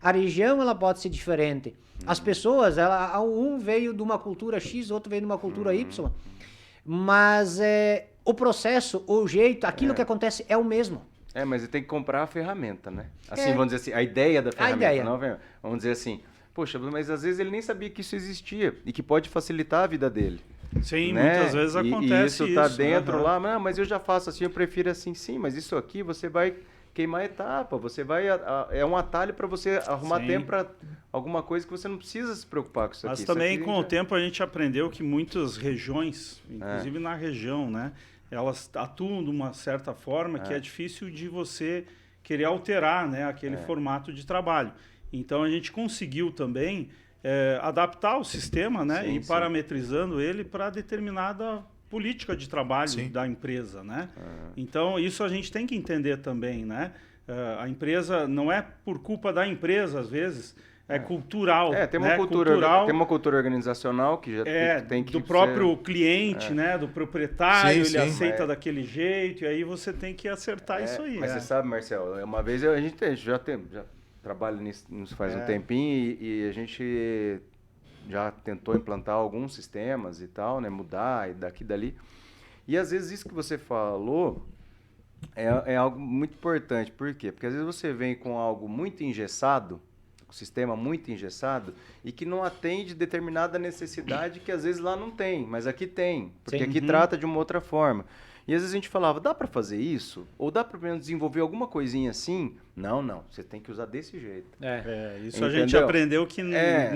a região ela pode ser diferente. As pessoas, um veio de uma cultura X, outro veio de uma cultura Y. mas o processo, o jeito, aquilo que acontece é o mesmo. Mas tem que comprar a ferramenta, né? Assim, vamos dizer assim, a ideia da ferramenta. ideia. Não, vamos dizer assim, poxa, mas às vezes ele nem sabia que isso existia e que pode facilitar a vida dele. Sim, né? muitas vezes acontece isso. E isso tá isso, dentro lá, não, mas eu já faço assim, eu prefiro assim, sim, mas isso aqui você vai queimar etapa, você vai, é um atalho para você arrumar tempo para alguma coisa que você não precisa se preocupar com isso aqui. Mas também isso aqui com o tempo a gente aprendeu que muitas regiões, inclusive na região, né, elas atuam de uma certa forma que é difícil de você querer alterar, né, aquele formato de trabalho. Então a gente conseguiu também adaptar o sistema, né, e parametrizando ele para determinada política de trabalho da empresa, né? Então isso a gente tem que entender também, né? A empresa não é por culpa da empresa às vezes, é cultural. Tem uma cultura, tem uma cultura organizacional que já tem que do próprio cliente, né? Do proprietário, ele aceita daquele jeito e aí você tem que acertar isso aí. Mas você sabe, Marcelo, uma vez a gente já trabalha nisso faz um tempinho e a gente já tentou implantar alguns sistemas e tal, né, mudar e daqui e dali. E às vezes isso que você falou é algo muito importante. Por quê? Porque às vezes você vem com algo muito engessado, um sistema muito engessado, e que não atende determinada necessidade que às vezes lá não tem, mas aqui tem, porque aqui trata de uma outra forma. E às vezes a gente falava, dá para fazer isso? Ou dá para desenvolver alguma coisinha assim? Não, você tem que usar desse jeito. Isso Entendeu? a gente aprendeu que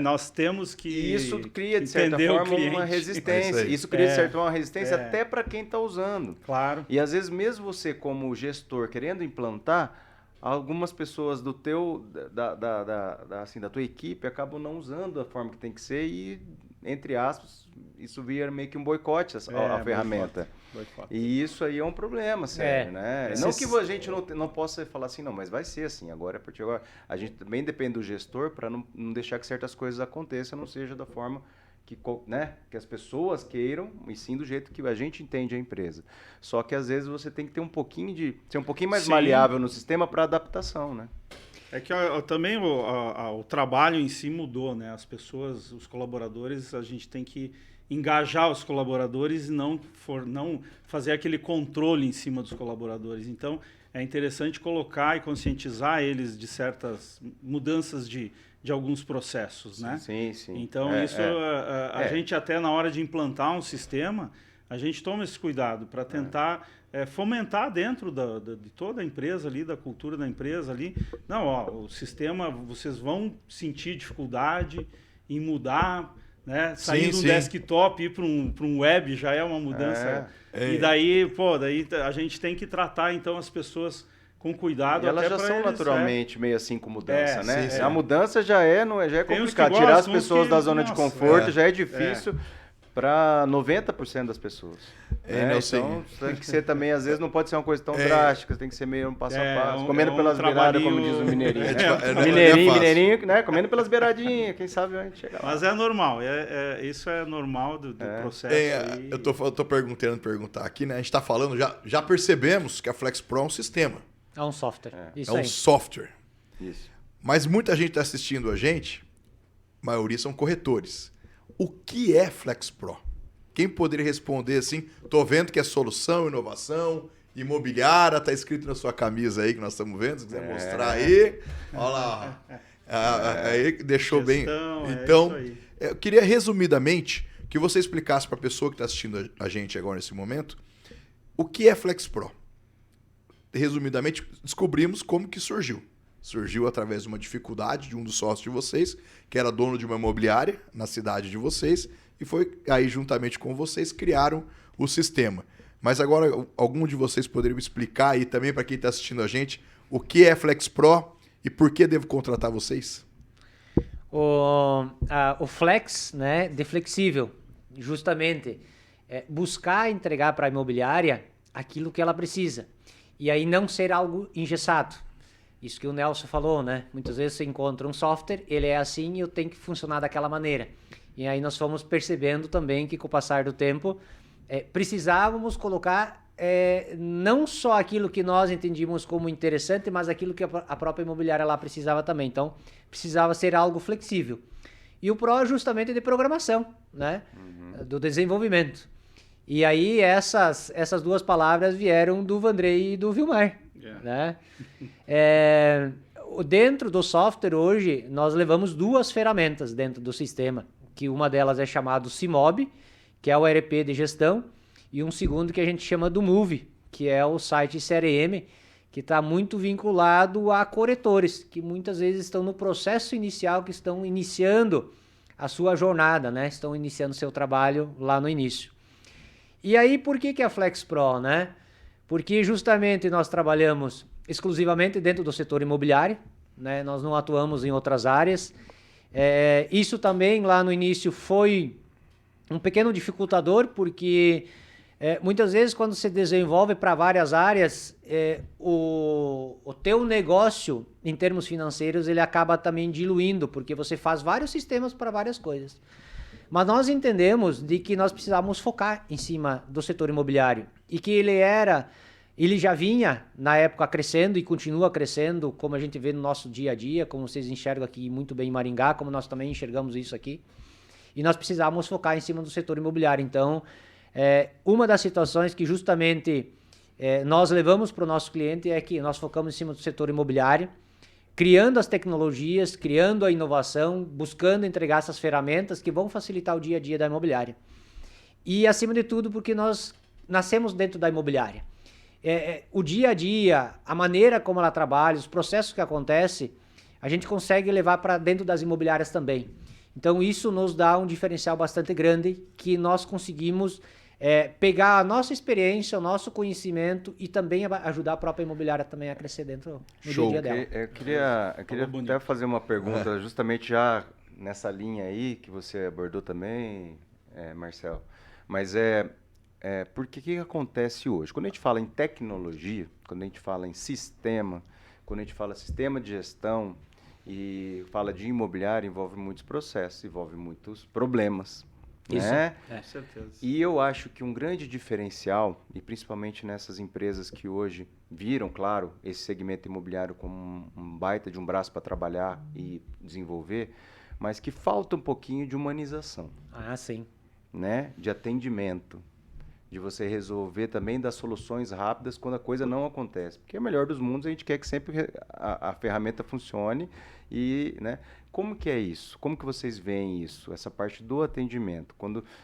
nós temos que e isso cria, de certa forma, uma resistência. Isso cria, de certa forma, uma resistência até para quem está usando. Claro. E às vezes, mesmo você como gestor querendo implantar, algumas pessoas do teu, da tua equipe acabam não usando da forma que tem que ser e, entre aspas, isso vira meio que um boicote à ferramenta. Boicote. E isso aí é um problema, sério, né? Não que a gente não possa falar assim, não, mas vai ser assim, agora, a partir de agora. A gente também depende do gestor para não deixar que certas coisas aconteçam, não seja da forma que, né, que as pessoas queiram, e sim do jeito que a gente entende a empresa. Só que às vezes você tem que ter ser um pouquinho mais maleável no sistema para adaptação, né? É que também o trabalho em si mudou, né? As pessoas, os colaboradores, a gente tem que engajar os colaboradores e não fazer aquele controle em cima dos colaboradores. Então, é interessante colocar e conscientizar eles de certas mudanças de alguns processos, né? Sim. Então, a gente até na hora de implantar um sistema, a gente toma esse cuidado para tentar fomentar dentro de toda a empresa ali, da cultura da empresa ali. Não, o sistema, vocês vão sentir dificuldade em mudar, né? Sair de um desktop e ir para um web já é uma mudança. E daí a gente tem que tratar então as pessoas com cuidado. E elas já são naturalmente meio assim com mudança, né? A mudança já é complicado. Tirar as pessoas da zona de conforto já é difícil para 90% das pessoas. Então tem que ser também, às vezes não pode ser uma coisa tão drástica, tem que ser meio um passo a passo. Comendo pelas beiradas, como diz o mineirinho. Mineirinho, né? Comendo pelas beiradinhas, quem sabe a gente chega lá. Mas é normal, isso é normal do processo. Eu tô perguntar aqui, né? A gente tá falando, já percebemos que a FlexPro é um sistema. É um software. É um software. Isso. Mas muita gente está assistindo a gente, a maioria são corretores. O que é FlexPro? Quem poderia responder assim? Tô vendo que é solução, inovação, imobiliária, tá escrito na sua camisa aí que nós estamos vendo, se quiser mostrar aí. Olha lá. Aí deixou Gestão, bem. Então, isso aí. eu queria resumidamente que você explicasse para a pessoa que está assistindo a gente agora nesse momento o que é FlexPro. Resumidamente, descobrimos como que surgiu. Surgiu através de uma dificuldade de um dos sócios de vocês, que era dono de uma imobiliária na cidade de vocês, e foi aí, juntamente com vocês, criaram o sistema. Mas agora, algum de vocês poderiam explicar aí também para quem está assistindo a gente o que é FlexPro e por que devo contratar vocês? O Flex, né, de flexível, justamente, buscar entregar para a imobiliária aquilo que ela precisa. E aí não ser algo engessado. Isso que o Nelson falou, né? Muitas vezes você encontra um software, ele é assim e eu tenho que funcionar daquela maneira. E aí nós fomos percebendo também que com o passar do tempo precisávamos colocar não só aquilo que nós entendíamos como interessante, mas aquilo que a própria imobiliária lá precisava também. Então, precisava ser algo flexível. E o Pro é justamente de programação, né? Do desenvolvimento. E aí essas duas palavras vieram do Vandrei e do Vilmar, né? Dentro do software hoje, nós levamos duas ferramentas dentro do sistema, que uma delas é chamado Cimob, que é o ERP de gestão, e um segundo que a gente chama do Move, que é o site CRM, que está muito vinculado a corretores, que muitas vezes estão no processo inicial, que estão iniciando a sua jornada, né? Estão iniciando seu trabalho lá no início. E aí, por que a Flex Pro, né? Porque justamente nós trabalhamos exclusivamente dentro do setor imobiliário, né? Nós não atuamos em outras áreas. Isso também lá no início foi um pequeno dificultador, porque muitas vezes quando você desenvolve para várias áreas, o teu negócio em termos financeiros ele acaba também diluindo, porque você faz vários sistemas para várias coisas. Mas nós entendemos de que nós precisávamos focar em cima do setor imobiliário e que ele já vinha, na época, crescendo e continua crescendo, como a gente vê no nosso dia a dia, como vocês enxergam aqui muito bem em Maringá, como nós também enxergamos isso aqui. E nós precisávamos focar em cima do setor imobiliário. Então, uma das situações que justamente nós levamos para o nosso cliente é que nós focamos em cima do setor imobiliário, criando as tecnologias, criando a inovação, buscando entregar essas ferramentas que vão facilitar o dia a dia da imobiliária. E, acima de tudo, porque nós nascemos dentro da imobiliária. O dia a dia, a maneira como ela trabalha, os processos que acontecem, a gente consegue levar para dentro das imobiliárias também. Então, isso nos dá um diferencial bastante grande, que nós conseguimos pegar a nossa experiência, o nosso conhecimento e também ajudar a própria imobiliária também a crescer dentro do dia a dia dela. Eu queria até fazer uma pergunta, justamente já nessa linha aí que você abordou também, Marcel. Mas por que acontece hoje? Quando a gente fala em tecnologia, quando a gente fala em sistema, quando a gente fala sistema de gestão e fala de imobiliário, envolve muitos processos, envolve muitos problemas. Isso, né? Com certeza. E eu acho que um grande diferencial, e principalmente nessas empresas que hoje viram, claro, esse segmento imobiliário como um baita de um braço para trabalhar e desenvolver, mas que falta um pouquinho de humanização. Ah, sim. Né? De atendimento, de você resolver também das soluções rápidas quando a coisa não acontece. Porque é o melhor dos mundos, a gente quer que sempre a ferramenta funcione. E, né? Como que é isso? Como que vocês veem isso? Essa parte do atendimento.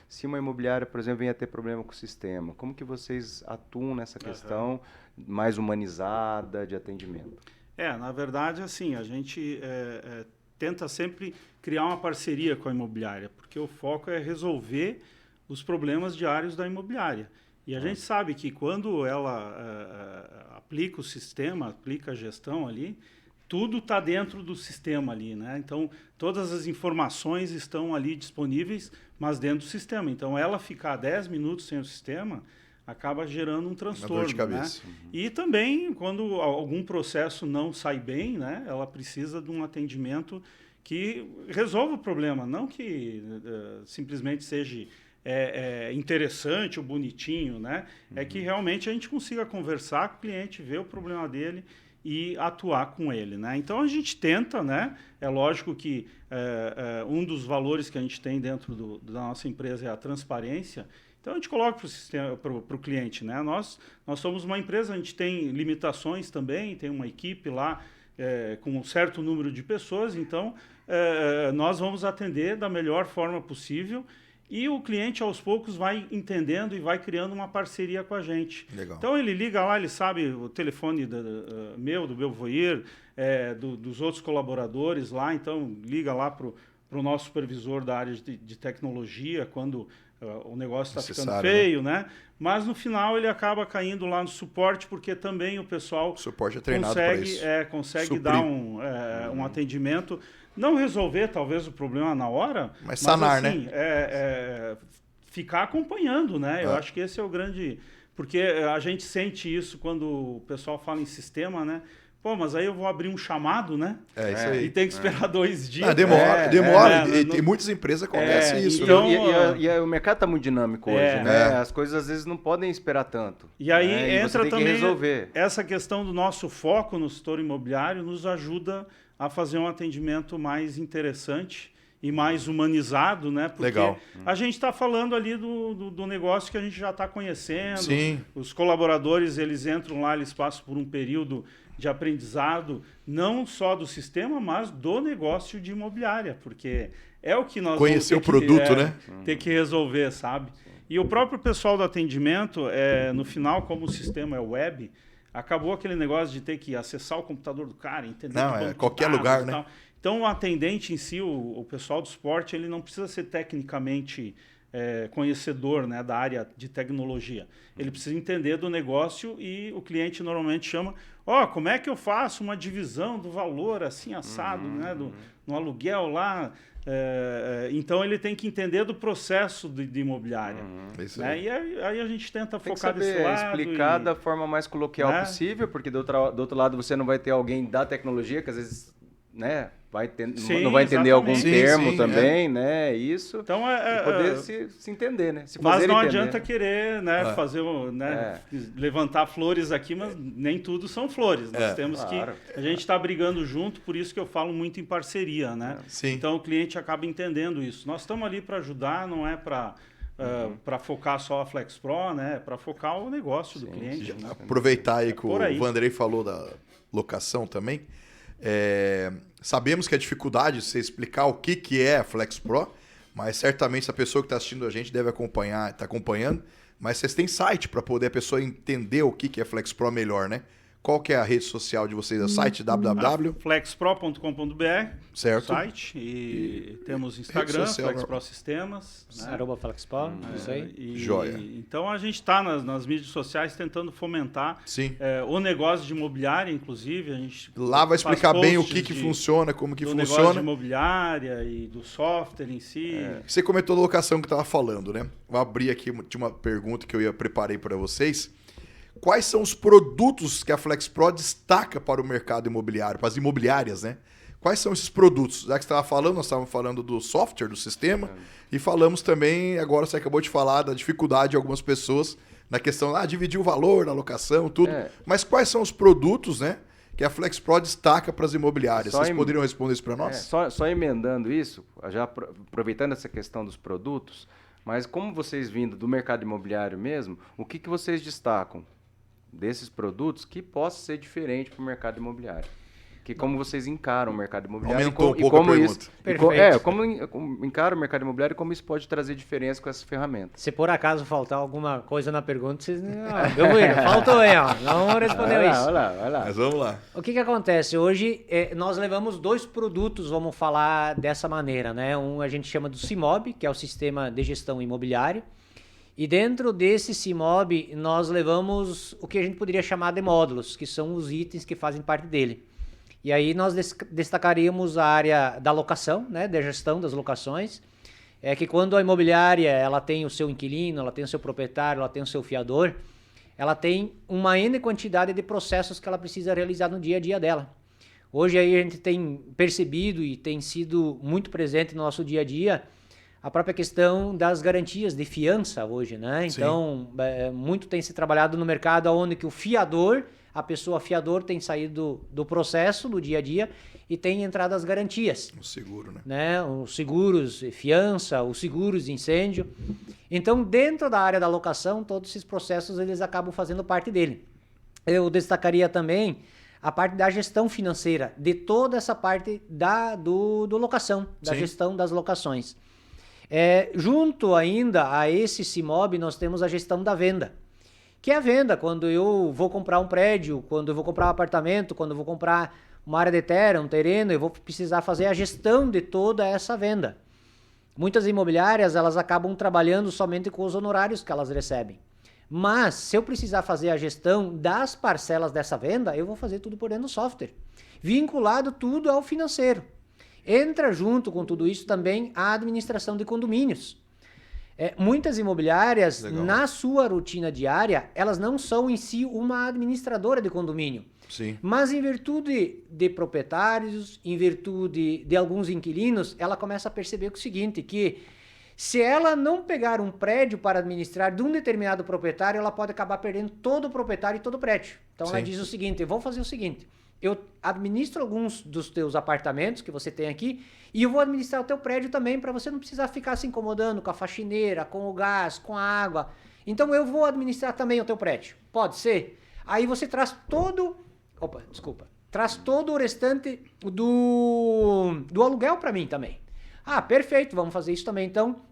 Se uma imobiliária, por exemplo, vem a ter problema com o sistema, como que vocês atuam nessa questão mais humanizada de atendimento? Na verdade, assim, a gente tenta sempre criar uma parceria com a imobiliária, porque o foco é resolver os problemas diários da imobiliária. E a gente sabe que quando ela aplica o sistema, aplica a gestão ali, tudo está dentro do sistema ali, né? Então, todas as informações estão ali disponíveis, mas dentro do sistema. Então, ela ficar 10 minutos sem o sistema acaba gerando um transtorno, uma dor de cabeça. né? E também, quando algum processo não sai bem, né? Ela precisa de um atendimento que resolva o problema, não que simplesmente seja interessante ou bonitinho, né? É que realmente a gente consiga conversar com o cliente, ver o problema dele e atuar com ele, né? Então a gente tenta, né? É lógico que um dos valores que a gente tem dentro da nossa empresa é a transparência. Então a gente coloca para o cliente, né? Nós somos uma empresa, a gente tem limitações também, tem uma equipe lá com um certo número de pessoas, então nós vamos atender da melhor forma possível. E o cliente, aos poucos, vai entendendo e vai criando uma parceria com a gente. Legal. Então, ele liga lá, ele sabe o telefone do Belvoir, dos outros colaboradores lá. Então, liga lá para o nosso supervisor da área de tecnologia, quando o negócio está ficando feio, né? Mas, no final, ele acaba caindo lá no suporte, porque também o pessoal suporte é treinado para isso. consegue dar um atendimento. Não resolver, talvez, o problema na hora, mas sanar, assim, né? Ficar acompanhando, né? Eu acho que esse é o grande... Porque a gente sente isso quando o pessoal fala em sistema, né? Pô, mas aí eu vou abrir um chamado, né? Isso aí. E tem que esperar 2 dias. Demora. E muitas empresas acontecem isso. Então, e o mercado está muito dinâmico hoje, né? As coisas, às vezes, não podem esperar tanto. E aí entra você tem também que resolver. Essa questão do nosso foco no setor imobiliário nos ajuda a fazer um atendimento mais interessante e mais humanizado, né? Porque Legal. a gente está falando ali do negócio que a gente já está conhecendo. Sim. Os colaboradores, eles entram lá, eles passam por um período de aprendizado, não só do sistema, mas do negócio de imobiliária, porque é o que nós Conhecer vamos o produto, né? ter que resolver, sabe? E o próprio pessoal do atendimento, no final, como o sistema é web, acabou aquele negócio de ter que acessar o computador do cara, entender Não, que banco de qualquer dados lugar, e né? tal. Então, o atendente em si, o pessoal do suporte, ele não precisa ser tecnicamente conhecedor, né, da área de tecnologia. Ele precisa entender do negócio e o cliente normalmente chama, como é que eu faço uma divisão do valor assim assado, né, no aluguel lá. Então, ele tem que entender do processo de imobiliária. Isso Né? aí. E aí a gente tenta Tem que focar desse saber lado. explicar da forma mais coloquial né? possível, porque do outro lado você não vai ter alguém da tecnologia, que às vezes, né, Sim, não vai entender algum exatamente. termo Sim, também, né? Isso. Então, E poder se entender, né? Se mas fazer não entender. adianta querer, né, fazer, levantar flores aqui, mas nem tudo são flores. Nós temos claro. que... A gente está brigando junto, por isso que eu falo muito em parceria, né? Sim. Então, o cliente acaba entendendo isso. Nós estamos ali para ajudar, não é para focar só a Flex Pro, né? É para focar o negócio do cliente. Né? Aproveitar aí que Por aí. o Vanderlei falou da locação também. Sabemos que a dificuldade de você explicar o que é a Flex Pro, mas certamente essa pessoa que está assistindo a gente deve acompanhar, está acompanhando, mas vocês têm site para poder a pessoa entender o que é Flex Pro melhor, né? Qual que é a rede social de vocês? O site www. Flexpro.com.br, Certo. site, e temos Instagram, Rede social, Flex Pro Sistemas. Né? @FlexPro, isso aí. Joia. Então a gente está nas mídias sociais tentando fomentar Sim. o negócio de imobiliária, inclusive. A gente Lá vai faz explicar bem o posts que de- funciona, como que do negócio de funciona. imobiliária e do software em si. Você comentou da locação que estava falando, né? Vou abrir aqui, tinha uma pergunta que eu preparei para vocês. Quais são os produtos que a Flex Pro destaca para o mercado imobiliário, para as imobiliárias, né? Quais são esses produtos? Já que você estava falando, nós estávamos falando do software, do sistema, e falamos também, agora você acabou de falar da dificuldade de algumas pessoas na questão, dividir o valor na locação, tudo. Mas quais são os produtos, né, que a Flex Pro destaca para as imobiliárias? Vocês poderiam responder isso para nós? Só emendando isso, já aproveitando essa questão dos produtos, mas como vocês vindo do mercado imobiliário mesmo, o que vocês destacam desses produtos que possa ser diferente para o mercado imobiliário? Que como vocês encaram o mercado imobiliário Aumentou um e pouco a como pergunta. isso, Perfeito. como encara o mercado imobiliário e como isso pode trazer diferença com essas ferramentas. Se por acaso faltar alguma coisa na pergunta, vocês... faltou aí, ó. Não respondeu isso. Vai lá. Mas vamos lá. O que acontece? Hoje nós levamos 2 produtos, vamos falar dessa maneira, né? Um a gente chama do CIMOB, que é o Sistema de Gestão Imobiliário. E dentro desse CIMOB, nós levamos o que a gente poderia chamar de módulos, que são os itens que fazem parte dele. E aí nós destacaríamos a área da locação, né? Da gestão das locações. É que quando a imobiliária ela tem o seu inquilino, ela tem o seu proprietário, ela tem o seu fiador, ela tem uma N quantidade de processos que ela precisa realizar no dia a dia dela. Hoje aí a gente tem percebido e tem sido muito presente no nosso dia a dia a própria questão das garantias de fiança hoje, né? Então, muito tem se trabalhado no mercado onde que o fiador, a pessoa fiador tem saído do processo do dia a dia e tem entrado as garantias. O seguro, né? Né? Os seguros de fiança, os seguros de incêndio. Então, dentro da área da locação, todos esses processos eles acabam fazendo parte dele. Eu destacaria também a parte da gestão financeira, de toda essa parte do locação, da gestão das locações. Junto ainda a esse CIMOB, nós temos a gestão da venda. Que é a venda, quando eu vou comprar um prédio, quando eu vou comprar um apartamento, quando eu vou comprar uma área de terra, um terreno, eu vou precisar fazer a gestão de toda essa venda. Muitas imobiliárias, elas acabam trabalhando somente com os honorários que elas recebem. Mas, se eu precisar fazer a gestão das parcelas dessa venda, eu vou fazer tudo por dentro do software. Vinculado tudo ao financeiro. Entra junto com tudo isso também a administração de condomínios. Muitas imobiliárias, na sua rotina diária, elas não são em si uma administradora de condomínio. Sim. Mas em virtude de proprietários, em virtude de alguns inquilinos, ela começa a perceber o seguinte, que se ela não pegar um prédio para administrar de um determinado proprietário, ela pode acabar perdendo todo o proprietário e todo o prédio. Então ela diz o seguinte, vamos fazer o seguinte, eu administro alguns dos teus apartamentos que você tem aqui e eu vou administrar o teu prédio também para você não precisar ficar se incomodando com a faxineira, com o gás, com a água. Então eu vou administrar também o teu prédio. Pode ser? Aí você traz todo... Opa, desculpa. Traz todo o restante do aluguel para mim também. Ah, perfeito, vamos fazer isso também. Então,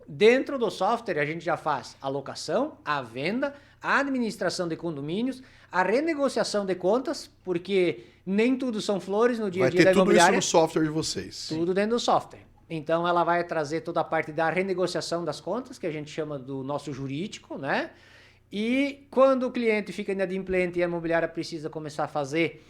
dentro do software, a gente já faz a locação, a venda, a administração de condomínios, a renegociação de contas, porque nem tudo são flores no dia a dia da imobiliária. Vai ter tudo isso no software de vocês. Tudo dentro do software. Então, ela vai trazer toda a parte da renegociação das contas, que a gente chama do nosso jurídico, né? E quando o cliente fica inadimplente e a imobiliária precisa começar a fazer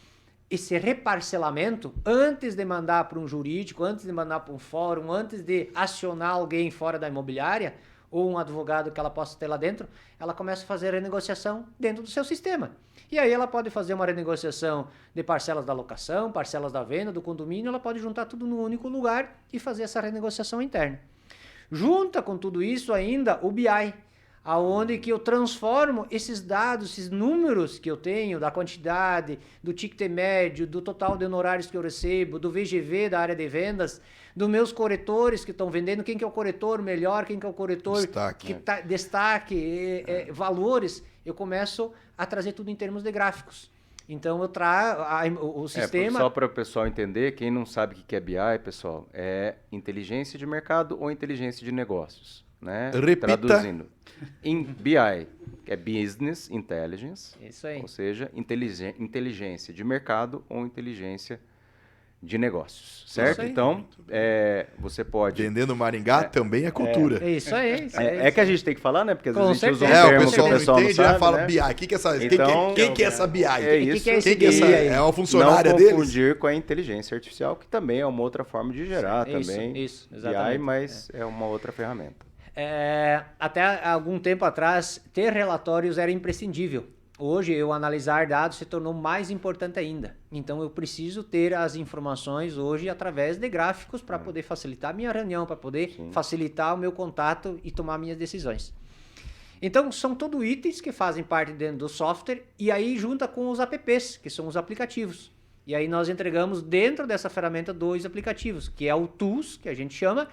esse reparcelamento, antes de mandar para um jurídico, antes de mandar para um fórum, antes de acionar alguém fora da imobiliária, ou um advogado que ela possa ter lá dentro, ela começa a fazer a renegociação dentro do seu sistema. E aí ela pode fazer uma renegociação de parcelas da locação, parcelas da venda, do condomínio, ela pode juntar tudo num único lugar e fazer essa renegociação interna. Junta com tudo isso ainda o BI, aonde que eu transformo esses dados, esses números que eu tenho, da quantidade, do ticket médio, do total de honorários que eu recebo, do VGV da área de vendas, dos meus corretores que estão vendendo, quem que é o corretor melhor, quem que é o corretor que tá destaque, valores, eu começo a trazer tudo em termos de gráficos. Então eu trago o sistema... Só para o pessoal entender, quem não sabe o que é BI, pessoal, é inteligência de mercado ou inteligência de negócios. Né? Repita. Traduzindo. Em BI, que é Business Intelligence, Isso aí. ou seja, inteligência de mercado ou inteligência de negócios, certo? Então, você pode... Vendendo Maringá também é cultura. É isso aí. É que a gente tem que falar, né? Porque às Com vezes a gente usa um certeza. termo O pessoal que não o pessoal entende, não sabe, já fala né? BI. O que é essa, Então, quem que é essa BI? É isso. que é esse Quem que é essa? BI? É uma funcionária não deles? confundir com a inteligência artificial, que também é uma outra forma de gerar também. Isso, exatamente. BI, mas é uma outra ferramenta. Até algum tempo atrás, ter relatórios era imprescindível. Hoje, eu analisar dados se tornou mais importante ainda. Então, eu preciso ter as informações hoje através de gráficos para poder facilitar a minha reunião, para poder facilitar o meu contato e tomar minhas decisões. Então, são tudo itens que fazem parte dentro do software e aí junta com os apps, que são os aplicativos. E aí nós entregamos dentro dessa ferramenta 2 aplicativos, que é o Tools, que a gente chama,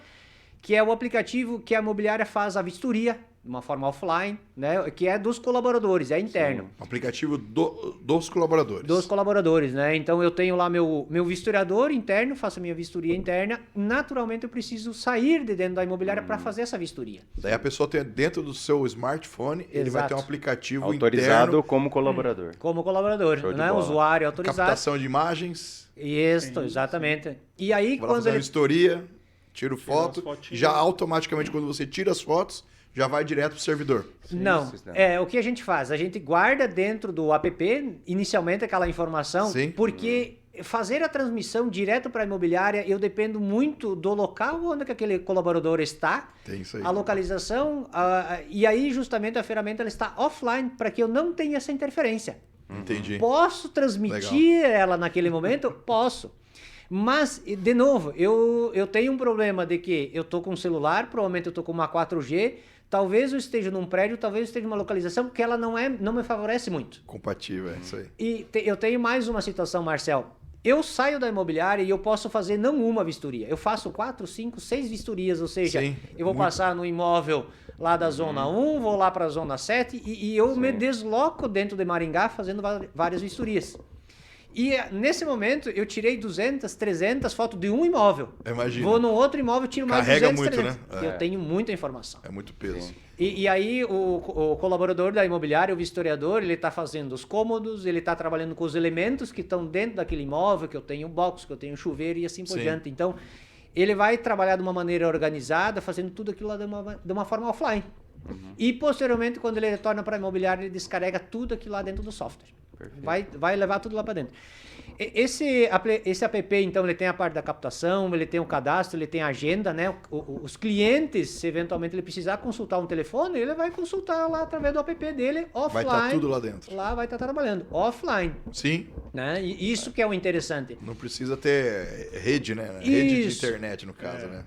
que é o aplicativo que a imobiliária faz a vistoria, de uma forma offline, né? Que é dos colaboradores, é interno. O aplicativo dos colaboradores. Dos colaboradores, né? Então eu tenho lá meu vistoriador interno, faço a minha vistoria interna. Naturalmente eu preciso sair de dentro da imobiliária para fazer essa vistoria. Daí a pessoa tem dentro do seu smartphone, ele vai ter um aplicativo autorizado interno, como colaborador. Como colaborador, né? Usuário autorizado. captação de imagens, Isso, exatamente. E aí vai lá quando fazer uma ele... vistoria, tiro as foto, fotinhas. já automaticamente quando você tira as fotos, já vai direto pro servidor. Não, o que a gente faz? A gente guarda dentro do app, inicialmente, aquela informação, Sim. porque fazer a transmissão direto para a imobiliária, eu dependo muito do local onde que aquele colaborador está, Tem isso aí. a localização, e aí justamente a ferramenta ela está offline para que eu não tenha essa interferência. Entendi. Posso transmitir ela naquele momento? Posso. Mas, de novo, eu tenho um problema de que eu estou com um celular, provavelmente eu estou com uma 4G, talvez eu esteja num prédio, talvez eu esteja numa localização que ela não me favorece muito. Compatível, é isso aí. E eu tenho mais uma situação, Marcel. Eu saio da imobiliária e eu posso fazer não uma vistoria. Eu faço 4, 5, 6 vistorias, ou seja, Sim, eu vou muito. passar no imóvel lá da zona 1, vou lá para a zona 7 e eu me desloco dentro de Maringá fazendo várias vistorias. E nesse momento eu tirei 200, 300 fotos de um imóvel. Imagina. Vou no outro imóvel, tiro mais Carrega 200, muito, 300. né? Eu tenho muita informação. É muito peso. E aí o colaborador da imobiliária, o vistoriador, ele está fazendo os cômodos, ele está trabalhando com os elementos que estão dentro daquele imóvel, que eu tenho box, que eu tenho chuveiro e assim por Sim. diante. Então, ele vai trabalhar de uma maneira organizada, fazendo tudo aquilo lá de uma forma offline. E posteriormente, quando ele retorna para a imobiliária, ele descarrega tudo aquilo lá dentro do software. Vai levar tudo lá para dentro. Esse app, então, ele tem a parte da captação, ele tem o cadastro, ele tem a agenda, né? Os clientes, se eventualmente ele precisar consultar um telefone, ele vai consultar lá através do app dele, offline. Vai estar tudo lá dentro. Lá vai estar trabalhando, offline. Sim. Né? E isso que é o interessante. Não precisa ter rede, né? Rede de Isso. internet, no caso, né?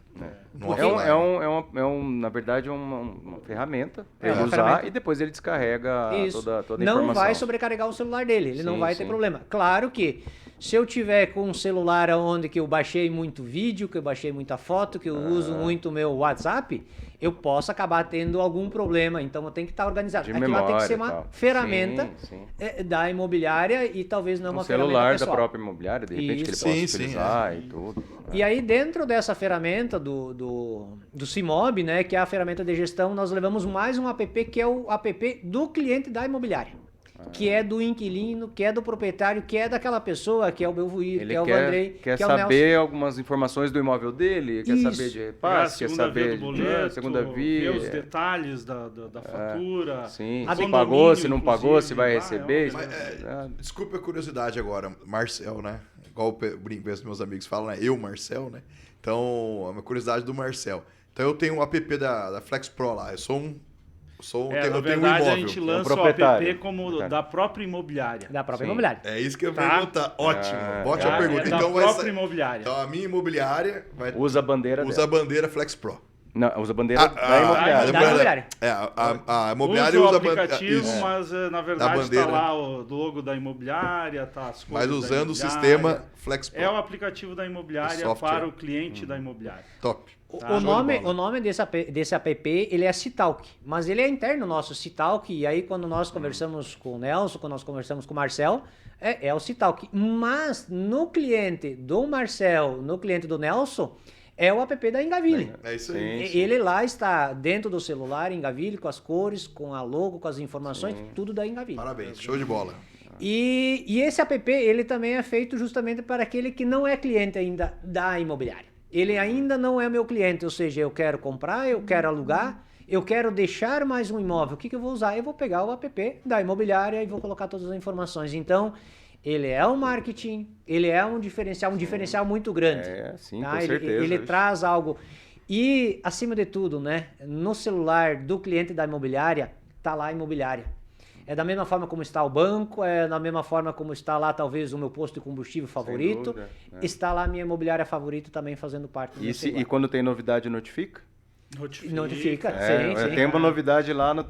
No Porque- offline. Na verdade, é uma ferramenta para É ele uma usar ferramenta. e depois ele descarrega Isso. toda a Não informação. vai sobrecarregar o celular celular dele, ele não Sim, vai ter sim. problema. Claro que se eu tiver com um celular onde que eu baixei muito vídeo, que eu baixei muita foto, que eu uso muito o meu WhatsApp, eu posso acabar tendo algum problema, então eu tenho que estar organizado. De Aquilo lá tem que memória ser e uma tal. ferramenta Sim. da imobiliária e talvez não Um uma ferramenta celular da pessoal. própria imobiliária, de repente, que ele Isso. possa Sim, sim, utilizar e tudo. E aí, dentro dessa ferramenta do Cimob, né, que é a ferramenta de gestão, nós levamos mais um app, que é o app do cliente da imobiliária. Que é do inquilino, que é do proprietário, que é daquela pessoa, que é o Belvuir, Ele que é o Vandrey, quer que é o Nelson. saber algumas informações do imóvel dele, quer Isso. saber de Pegar a repasse, quer segunda via saber do boleto, de segunda via. ver os detalhes da fatura. Sim, A se condomínio, pagou, se não pagou, inclusive. se vai Ah, receber. Mas, Ah, desculpa a curiosidade agora, Marcel, né? Igual o brinco, os meus amigos falam, né? Eu, Marcel, né? Então, é uma curiosidade do Marcel. Então, eu tenho um app da Flex Pro lá. Eu Na eu tenho um verdade, a imóvel. gente lança o proprietário. app como da própria imobiliária. Da própria Sim. imobiliária. É isso que eu ia Tá. perguntar. Ótimo. Bote Tá? a pergunta. É da Então, própria imobiliária. então, a minha imobiliária vai usa a bandeira usa a dela. bandeira Flex Pro. Não, usa a bandeira Ah, da ah, imobiliária. Da imobiliária. É, a imobiliária usa o usa aplicativo, isso. mas na verdade bandeira. está lá o logo da imobiliária, tá as Mas cores da usando o imobiliária. sistema Flex Pro. É o aplicativo da imobiliária O software. para o cliente da imobiliária. Top. Tá. O Show de bola. nome desse app, ele é Citalk, mas ele é interno nosso, Citalk, e aí quando nós conversamos com o Nelson, quando nós conversamos com o Marcel, é o Citalk. Mas no cliente do Marcel, no cliente do Nelson, é o app da Engaville. É isso aí. Sim. Ele lá está dentro do celular, Engaville, com as cores, com a logo, com as informações, tudo da Engaville. Parabéns. Show de bola. E esse app, ele também é feito justamente para aquele que não é cliente ainda da imobiliária. Ele ainda não é meu cliente, ou seja, eu quero comprar, eu quero alugar, eu quero deixar mais um imóvel. O que eu vou usar? Eu vou pegar o app da imobiliária e vou colocar todas as informações. Então, ele é um marketing, ele é um diferencial muito grande. É, sim, tá? com Ele certeza. traz algo. E, acima de tudo, né, no celular do cliente da imobiliária, tá lá a imobiliária. É da mesma forma como está o banco, é da mesma forma como está lá talvez o meu posto de combustível favorito, dúvida, né? está lá a minha imobiliária favorita também fazendo parte do meu E celular. quando tem novidade, notifica? Notifica, É, sim. tem uma novidade lá na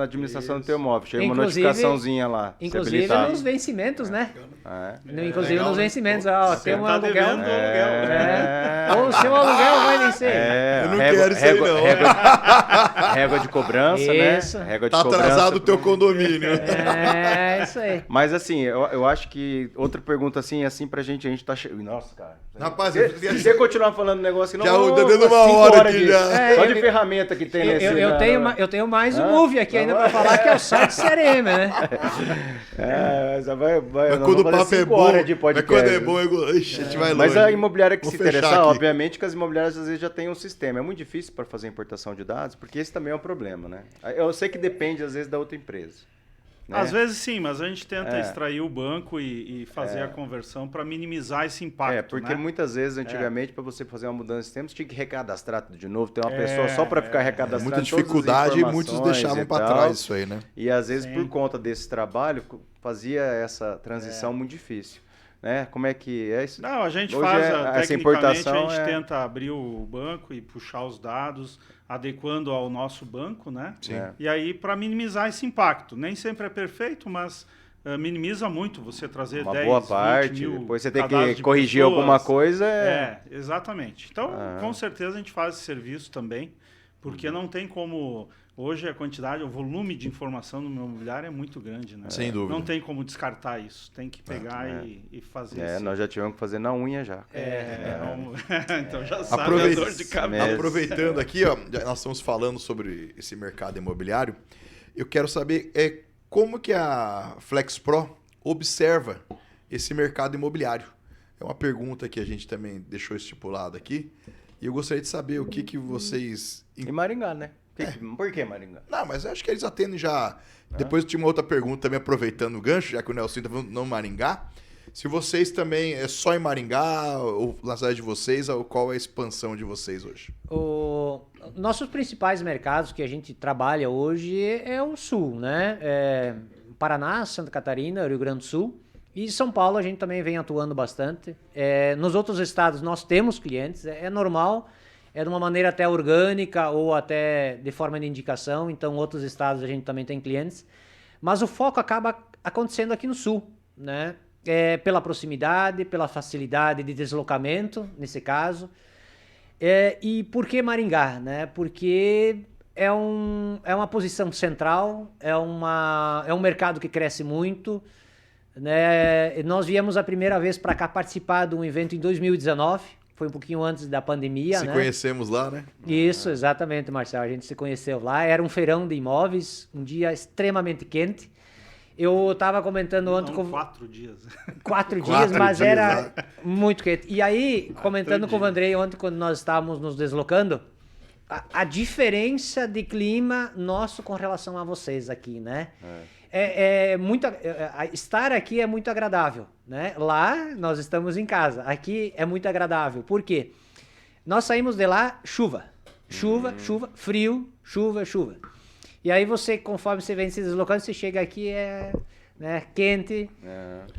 administração do teu imóvel. Chega uma Inclusive- notificaçãozinha lá. se Inclusive habilitar. nos vencimentos, né? É. Nos né? vencimentos, ó, tem um tá aluguel. devendo o aluguel. Ou o seu aluguel vai vencer. É, Eu não quero isso aí, não. Régua de cobrança, Isso. né? Régua de Tá cobrança. atrasado o teu condomínio. É, isso aí. Mas assim, eu acho que outra pergunta assim pra gente, a gente tá cheio. Nossa, cara. Rapaz, Se você continuar falando negócio, Já não, tá dando uma 5 hora horas aqui de- já. Só É, de ferramenta que tem nesse. Eu tenho mais um move aqui ainda pra falar, que é o site CRM, né? É, já vai, Mas nós quando o vamos fazer papo é 5 bom, horas de mas podcast. quando é bom, ixi, a gente vai longe. Mas a imobiliária que Vou se fechar interessar, aqui. obviamente que as imobiliárias às vezes já têm um sistema. É muito difícil para fazer importação de dados, porque esse também é um problema, né? Eu sei que depende às vezes da outra empresa. Né? Às vezes sim, mas a gente tenta É. extrair o banco e fazer a conversão para minimizar esse impacto. É, porque né? muitas vezes, antigamente, para você fazer uma mudança de sistema, você tinha que recadastrar tudo de novo. Tem uma pessoa só para ficar recadastrando Muita todas as dificuldade e muitos informações deixavam e pra tal. trás isso aí, né? E às vezes, Sim. por conta desse trabalho, fazia essa transição muito difícil. Né? Como é que é isso? Não, a gente Hoje faz, essa tecnicamente, importação a gente é- tenta abrir o banco e puxar os dados, adequando ao nosso banco, né? Sim. É. E aí, para minimizar esse impacto. Nem sempre é perfeito, mas minimiza muito você trazer Uma 10, boa 20 parte, mil depois você tem cadastros que de corrigir pessoas. alguma coisa. Exatamente. Então, com certeza, a gente faz esse serviço também, porque não tem como... Hoje a quantidade, o volume de informação no meu imobiliário é muito grande, né? Sem dúvida. Não tem como descartar isso. Tem que pegar e fazer esse... Nós já tivemos que fazer na unha já. Então já sabe Aproveit- a dor de cabeça. Mesmo. Aproveitando aqui, ó, nós estamos falando sobre esse mercado imobiliário. Eu quero saber como que a Flex Pro observa esse mercado imobiliário. É uma pergunta que a gente também deixou estipulado aqui. E eu gostaria de saber o que vocês... E Maringá, né? Por que Maringá? Não, mas eu acho que eles atendem já... Depois eu tinha uma outra pergunta também, aproveitando o gancho, já que o Nelson está falando no Maringá. Se vocês também é só em Maringá, ou na cidade de vocês, ou qual é a expansão de vocês hoje? Nossos principais mercados que a gente trabalha hoje é o Sul, né? Paraná, Santa Catarina, Rio Grande do Sul. E São Paulo a gente também vem atuando bastante. Nos outros estados nós temos clientes, é normal, é de uma maneira até orgânica ou até de forma de indicação. Então, outros estados a gente também tem clientes. Mas o foco acaba acontecendo aqui no Sul, né? Pela proximidade, pela facilidade de deslocamento, nesse caso. E por que Maringá, né? Porque é uma posição central, é um mercado que cresce muito, né? Nós viemos a primeira vez para cá participar de um evento em 2019, foi um pouquinho antes da pandemia, né? conhecemos lá, né? Isso, exatamente, Marcelo. A gente se conheceu lá. Era um feirão de imóveis, um dia extremamente quente. Eu estava comentando ontem com... 4 dias. 4 dias, mas dias, era muito quente. E aí, comentando com o Vandrei ontem, quando nós estávamos nos deslocando, a diferença de clima nosso com relação a vocês aqui, né? Estar aqui é muito agradável, né? Lá, nós estamos em casa. Aqui é muito agradável. Por quê? Nós saímos de lá, chuva, frio, chuva. E aí conforme você vem se deslocando, você chega aqui, né, quente,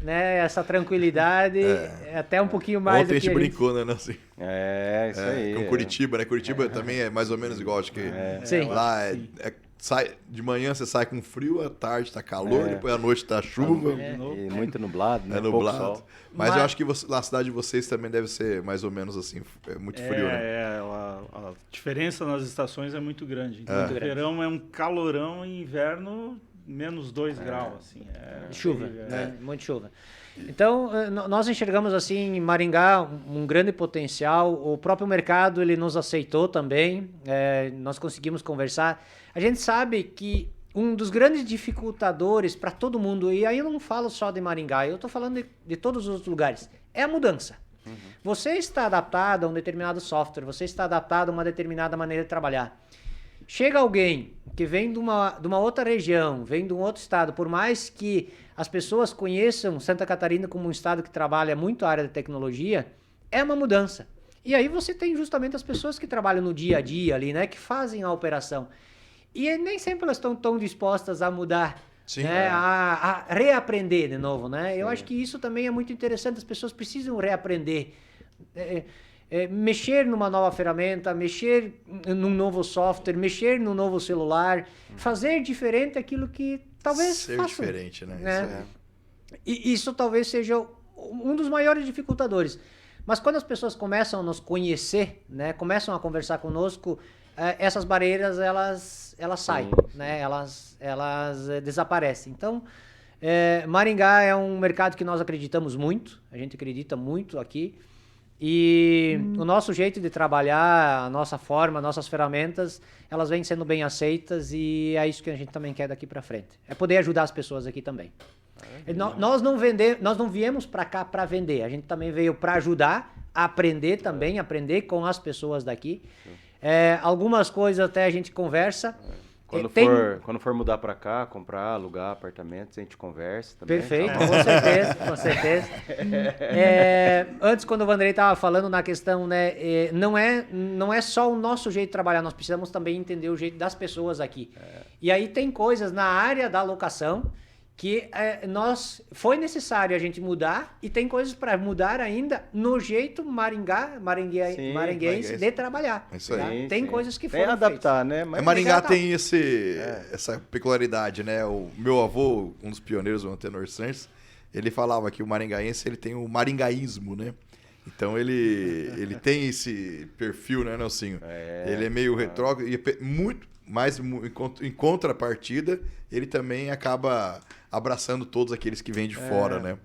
né, essa tranquilidade, até um pouquinho mais Ontem do que a gente brincou, né, Nelson? Isso aí. Com Curitiba, né? Curitiba também é mais ou menos igual, acho que Sim. lá sai, de manhã você sai com frio, à tarde tá calor, depois à noite tá chuva. E muito nublado, né? É nublado. Pouco sol. Mas eu acho que na cidade de vocês também deve ser mais ou menos assim, muito frio, né? A diferença nas estações é muito grande. Então, verão é um calorão e inverno menos 2 graus, assim. Chuva, né? Muito chuva. Então, nós enxergamos assim em Maringá um grande potencial. O próprio mercado ele nos aceitou também. Nós conseguimos conversar. A gente sabe que um dos grandes dificultadores para todo mundo, e aí eu não falo só de Maringá, eu estou falando de todos os outros lugares, é a mudança. Você está adaptado a um determinado software, você está adaptado a uma determinada maneira de trabalhar. Chega alguém que vem de uma outra região, vem de um outro estado, por mais que as pessoas conheçam Santa Catarina como um estado que trabalha muito a área de tecnologia, é uma mudança. E aí você tem justamente as pessoas que trabalham no dia a dia ali, né, que fazem a operação. E nem sempre elas estão tão dispostas a mudar, Sim, né, a reaprender de novo, né? Eu acho que isso também é muito interessante, as pessoas precisam reaprender. Mexer numa nova ferramenta, mexer num novo software, mexer num novo celular, fazer diferente aquilo que talvez ser façam, diferente, né? né? E isso talvez seja um dos maiores dificultadores. Mas quando as pessoas começam a nos conhecer, né, começam a conversar conosco, essas barreiras elas saem, né? Elas desaparecem. Então, Maringá é um mercado que nós acreditamos muito, a gente acredita muito aqui. E o nosso jeito de trabalhar, a nossa forma, nossas ferramentas, elas vêm sendo bem aceitas e é isso que a gente também quer daqui para frente. É poder ajudar as pessoas aqui também. Nós não viemos para cá para vender, a gente também veio para ajudar, a aprender também, aprender com as pessoas daqui. Algumas coisas até a gente conversa. Quando for mudar para cá, comprar, alugar apartamentos, a gente conversa também. Perfeito, com certeza. Antes, quando o Vandrei estava falando na questão, né, não é só o nosso jeito de trabalhar, nós precisamos também entender o jeito das pessoas aqui. E aí tem coisas na área da locação que foi necessário a gente mudar e tem coisas para mudar ainda no jeito maringuense de trabalhar. Isso aí. Tem coisas que foram adaptar, feitas. né? Mas Maringá tem essa peculiaridade, né? O meu avô, um dos pioneiros do Antenor Santos, ele falava que o maringaense ele tem o maringaísmo, né? Então ele tem esse perfil, né, Nelsinho? Ele é meio retrógrado e muito mais em contrapartida, ele também acaba abraçando todos aqueles que vêm de fora, né?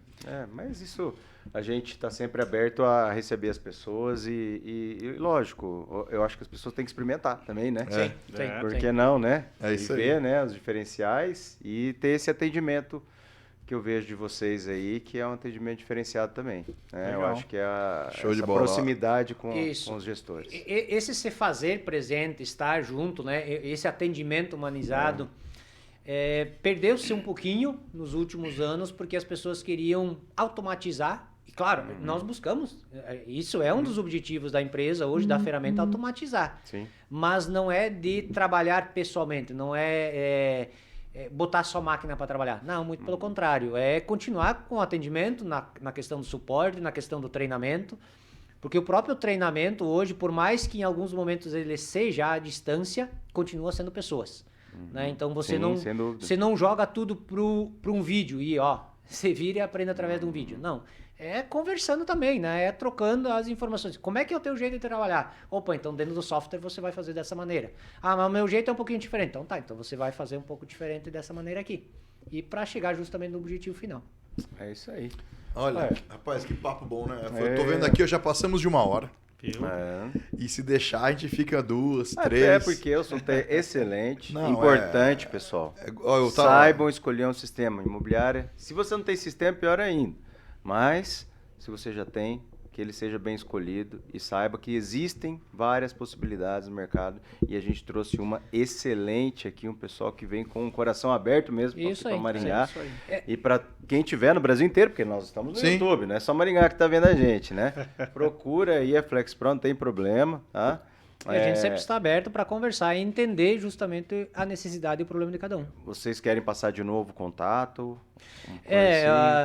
Mas isso, a gente está sempre aberto a receber as pessoas e lógico, eu acho que as pessoas têm que experimentar também, né? Sim. Por que não, né? Isso e ver, aí. né, os diferenciais e ter esse atendimento que eu vejo de vocês aí, que é um atendimento diferenciado também. Né? Eu acho que é Show de essa bola. proximidade com os gestores. Esse se fazer presente, estar junto, né? Esse atendimento humanizado, perdeu-se um pouquinho nos últimos anos, porque as pessoas queriam automatizar. E claro, nós buscamos, isso é um dos objetivos da empresa hoje, da ferramenta, automatizar. Sim. Mas não é de trabalhar pessoalmente, não é botar só máquina para trabalhar. Não, muito pelo contrário. É continuar com o atendimento na questão do suporte, na questão do treinamento, porque o próprio treinamento hoje, por mais que em alguns momentos ele seja à distância, continua sendo pessoas. né? Então você Sim, sem dúvida. você não joga tudo para um vídeo e você vira e aprende através de um vídeo. Não. É conversando também, né? É trocando as informações. Como é que é o teu jeito de trabalhar? Opa, então dentro do software você vai fazer dessa maneira. Ah, mas o meu jeito é um pouquinho diferente. Então tá, então você vai fazer um pouco diferente dessa maneira aqui. E para chegar justamente no objetivo final. É isso aí. Olha, rapaz, que papo bom, né? Eu tô vendo aqui, já passamos de 1 hora. E se deixar, a gente fica 2, 3. Até porque o assunto é excelente, Não, importante, pessoal. Saibam escolher um sistema imobiliário. Se você não tem sistema, pior ainda. Mas, se você já tem, que ele seja bem escolhido e saiba que existem várias possibilidades no mercado. E a gente trouxe uma excelente aqui, um pessoal que vem com o coração aberto mesmo para Maringá. Isso aí. E para quem estiver no Brasil inteiro, porque nós estamos no YouTube, não é só Maringá que está vendo a gente, né? Procura aí a FlexPro, não tem problema, tá? E a gente sempre está aberto para conversar e entender justamente a necessidade e o problema de cada um. Vocês querem passar de novo o contato?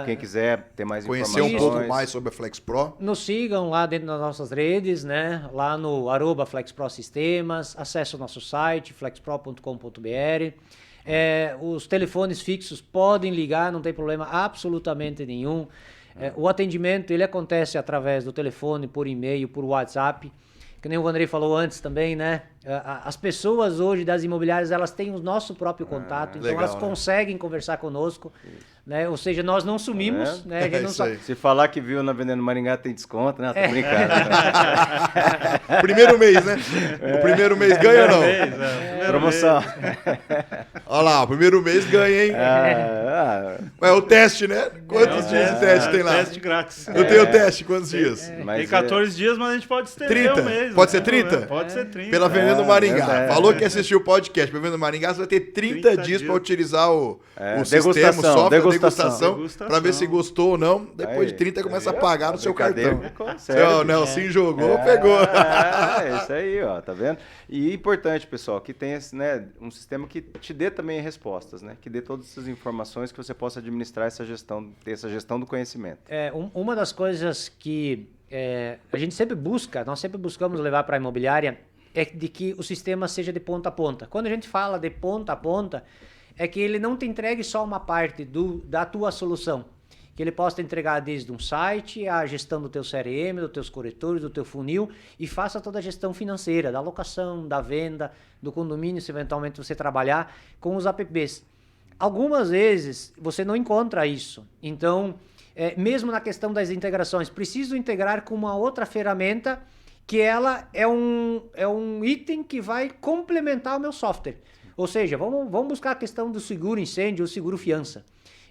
Quem quiser ter mais conhecer informações. um pouco mais sobre a FlexPro. Nos sigam lá dentro das nossas redes, né? Lá no @FlexPro Sistemas, acesse o nosso site, flexpro.com.br. Os telefones fixos podem ligar, não tem problema absolutamente nenhum. O atendimento ele acontece através do telefone, por e-mail, por WhatsApp. Que nem o Vanderlei falou antes também, né? As pessoas hoje das imobiliárias, elas têm o nosso próprio contato, então legal, elas conseguem conversar conosco, né? Ou seja, nós não sumimos, né? A gente não Se falar que viu na Vendendo Maringá tem desconto, né? Tô brincando. Primeiro mês, né? O primeiro mês ganha ou não? Promoção. Olha lá, o primeiro mês ganha, hein? É o teste, né? Quantos dias de teste tem lá? Teste grátis. Eu tenho teste, quantos dias? Tem 14 dias, mas a gente pode estender 30? um mês. Pode ser 30? Pode ser 30. Pela Vendendo Maringá. verdade. Falou que assistiu o podcast pela Vendendo Maringá, você vai ter 30 dias para utilizar o sistema, o software, degustação, para ver se gostou ou não. Depois de 30 começa a pagar no seu cartão. O Nelson jogou, pegou. Isso aí, ó, tá vendo? E importante, pessoal, que tenha um sistema que te dê também respostas, né? Que dê todas essas informações que você possa administrar essa gestão, ter essa gestão do conhecimento. Uma das coisas que a gente sempre busca, nós sempre buscamos levar para a imobiliária, é de que o sistema seja de ponta a ponta. Quando a gente fala de ponta a ponta, é que ele não te entregue só uma parte da tua solução. Que ele possa te entregar desde um site, a gestão do teu CRM, dos teus corretores, do teu funil, e faça toda a gestão financeira, da locação, da venda, do condomínio, se eventualmente você trabalhar com os apps. Algumas vezes você não encontra isso. Então, mesmo na questão das integrações, preciso integrar com uma outra ferramenta que ela é um item que vai complementar o meu software. Ou seja, vamos buscar a questão do seguro incêndio ou seguro fiança.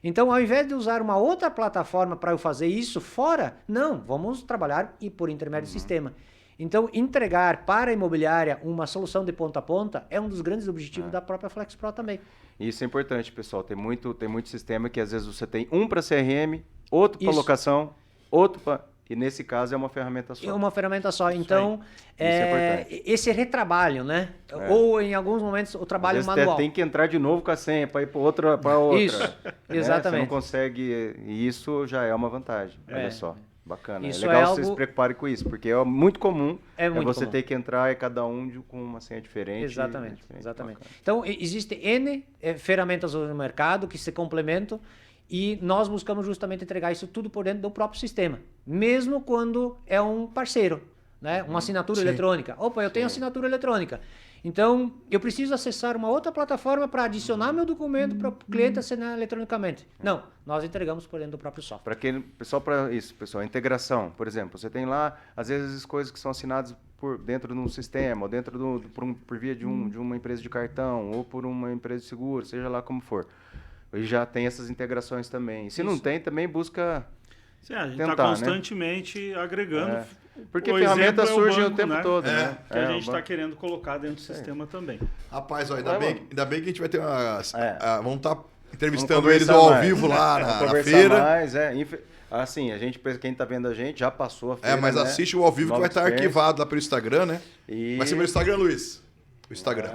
Então, ao invés de usar uma outra plataforma para eu fazer isso fora, não, vamos trabalhar por intermédio do sistema. Então, entregar para a imobiliária uma solução de ponta a ponta é um dos grandes objetivos da própria FlexPro também. Isso é importante, pessoal. Tem muito sistema que às vezes você tem um para CRM, outro para locação, outro para... E nesse caso é uma ferramenta só. É uma ferramenta só. Então, esse retrabalho, né? Ou em alguns momentos o trabalho manual. Tem que entrar de novo com a senha para ir para outra. Isso, exatamente. Você não consegue, e isso já é uma vantagem. Olha só, bacana. Isso é legal vocês se preocuparem com isso, porque é muito comum você ter que entrar cada um com uma senha diferente. Exatamente. Então, existem N ferramentas no mercado que se complementam. E nós buscamos justamente entregar isso tudo por dentro do próprio sistema, mesmo quando é um parceiro, né? Uma assinatura eletrônica. Opa, eu tenho assinatura eletrônica. Então, eu preciso acessar uma outra plataforma para adicionar meu documento para o cliente assinar eletronicamente. Não, nós entregamos por dentro do próprio software. Pessoal, integração, por exemplo, você tem lá, às vezes, coisas que são assinadas por dentro de um sistema, ou dentro por via de uma empresa de cartão, ou por uma empresa de seguro, seja lá como for. E já tem essas integrações também. Se não tem, também busca. Sim, a gente está constantemente agregando. Porque ferramentas surgem o tempo todo, né? Que a gente está querendo colocar dentro do sistema também. Rapaz, ainda bem que a gente vai ter uma. Vamos estar entrevistando eles ao vivo lá na feira. Mais, assim, quem está vendo a gente já passou a feira. Mas assiste o ao vivo que vai estar arquivado lá pelo Instagram, né? Vai ser pelo Instagram, Luiz. O Instagram.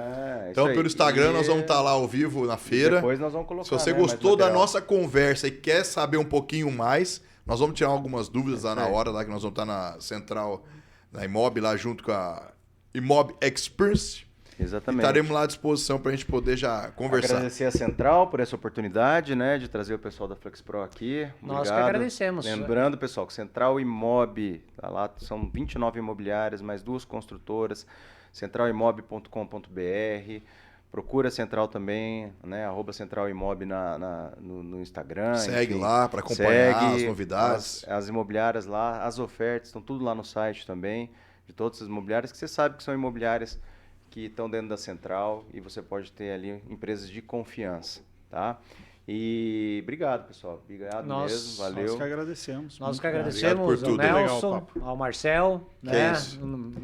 Então, pelo Instagram, nós vamos estar lá ao vivo na feira. Depois nós vamos colocar. Se você gostou da nossa conversa e quer saber um pouquinho mais, nós vamos tirar algumas dúvidas lá na hora, lá que nós vamos estar na central, na Imob, lá junto com a Imob Experience. Exatamente. E estaremos lá à disposição para a gente poder já conversar. Agradecer a Central por essa oportunidade, né, de trazer o pessoal da FlexPro aqui. Nós que Obrigado. agradecemos. Lembrando, pessoal, que Central Imob, tá lá, são 29 imobiliárias, mais 2 construtoras, centralimob.com.br. Procura a Central também, né? @CentralImob no Instagram. Segue enfim. lá para acompanhar Segue as novidades. as imobiliárias lá, as ofertas, estão tudo lá no site também, de todas as imobiliárias, que você sabe que são imobiliárias que estão dentro da Central e você pode ter ali empresas de confiança, tá? E obrigado, pessoal. Obrigado mesmo, valeu. Nós que agradecemos. Nós que Obrigado agradecemos por ao tudo. Nelson, ao Marcel, né? isso.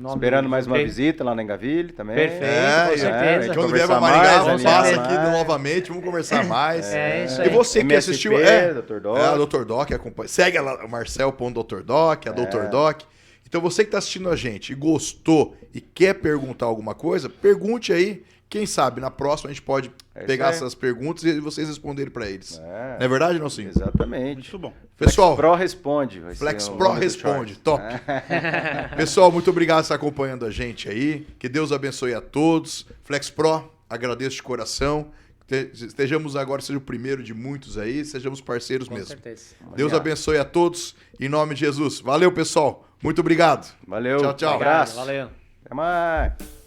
Esperando mais uma visita lá na Engaville também. Perfeito, com e certeza. quando vier Conversar para Maringá, mais, passa alinhar aqui mais. novamente, vamos conversar mais. É isso E aí. você que MSP, assistiu, Dr. Doc. a Dr. Doc acompanha. Segue lá, o Marcel.drdoc, a Dr. Doc. Então você que está assistindo a gente e gostou e quer perguntar alguma coisa, pergunte aí. Quem sabe na próxima a gente pode pegar aí. essas perguntas e vocês responderem para eles. É. Não é verdade, Nelsinho? Exatamente. Muito bom. Pessoal, FlexPro responde. vai ser o FlexPro nome do responde. short. Top. Pessoal, muito obrigado por estar acompanhando a gente aí. Que Deus abençoe a todos. FlexPro, agradeço de coração. Estejamos agora, seja o primeiro de muitos aí, sejamos parceiros Com mesmo. certeza. Deus abençoe a todos, em nome de Jesus. Valeu, pessoal. Muito obrigado. Valeu. Tchau, tchau. Um abraço. Valeu. Até mais.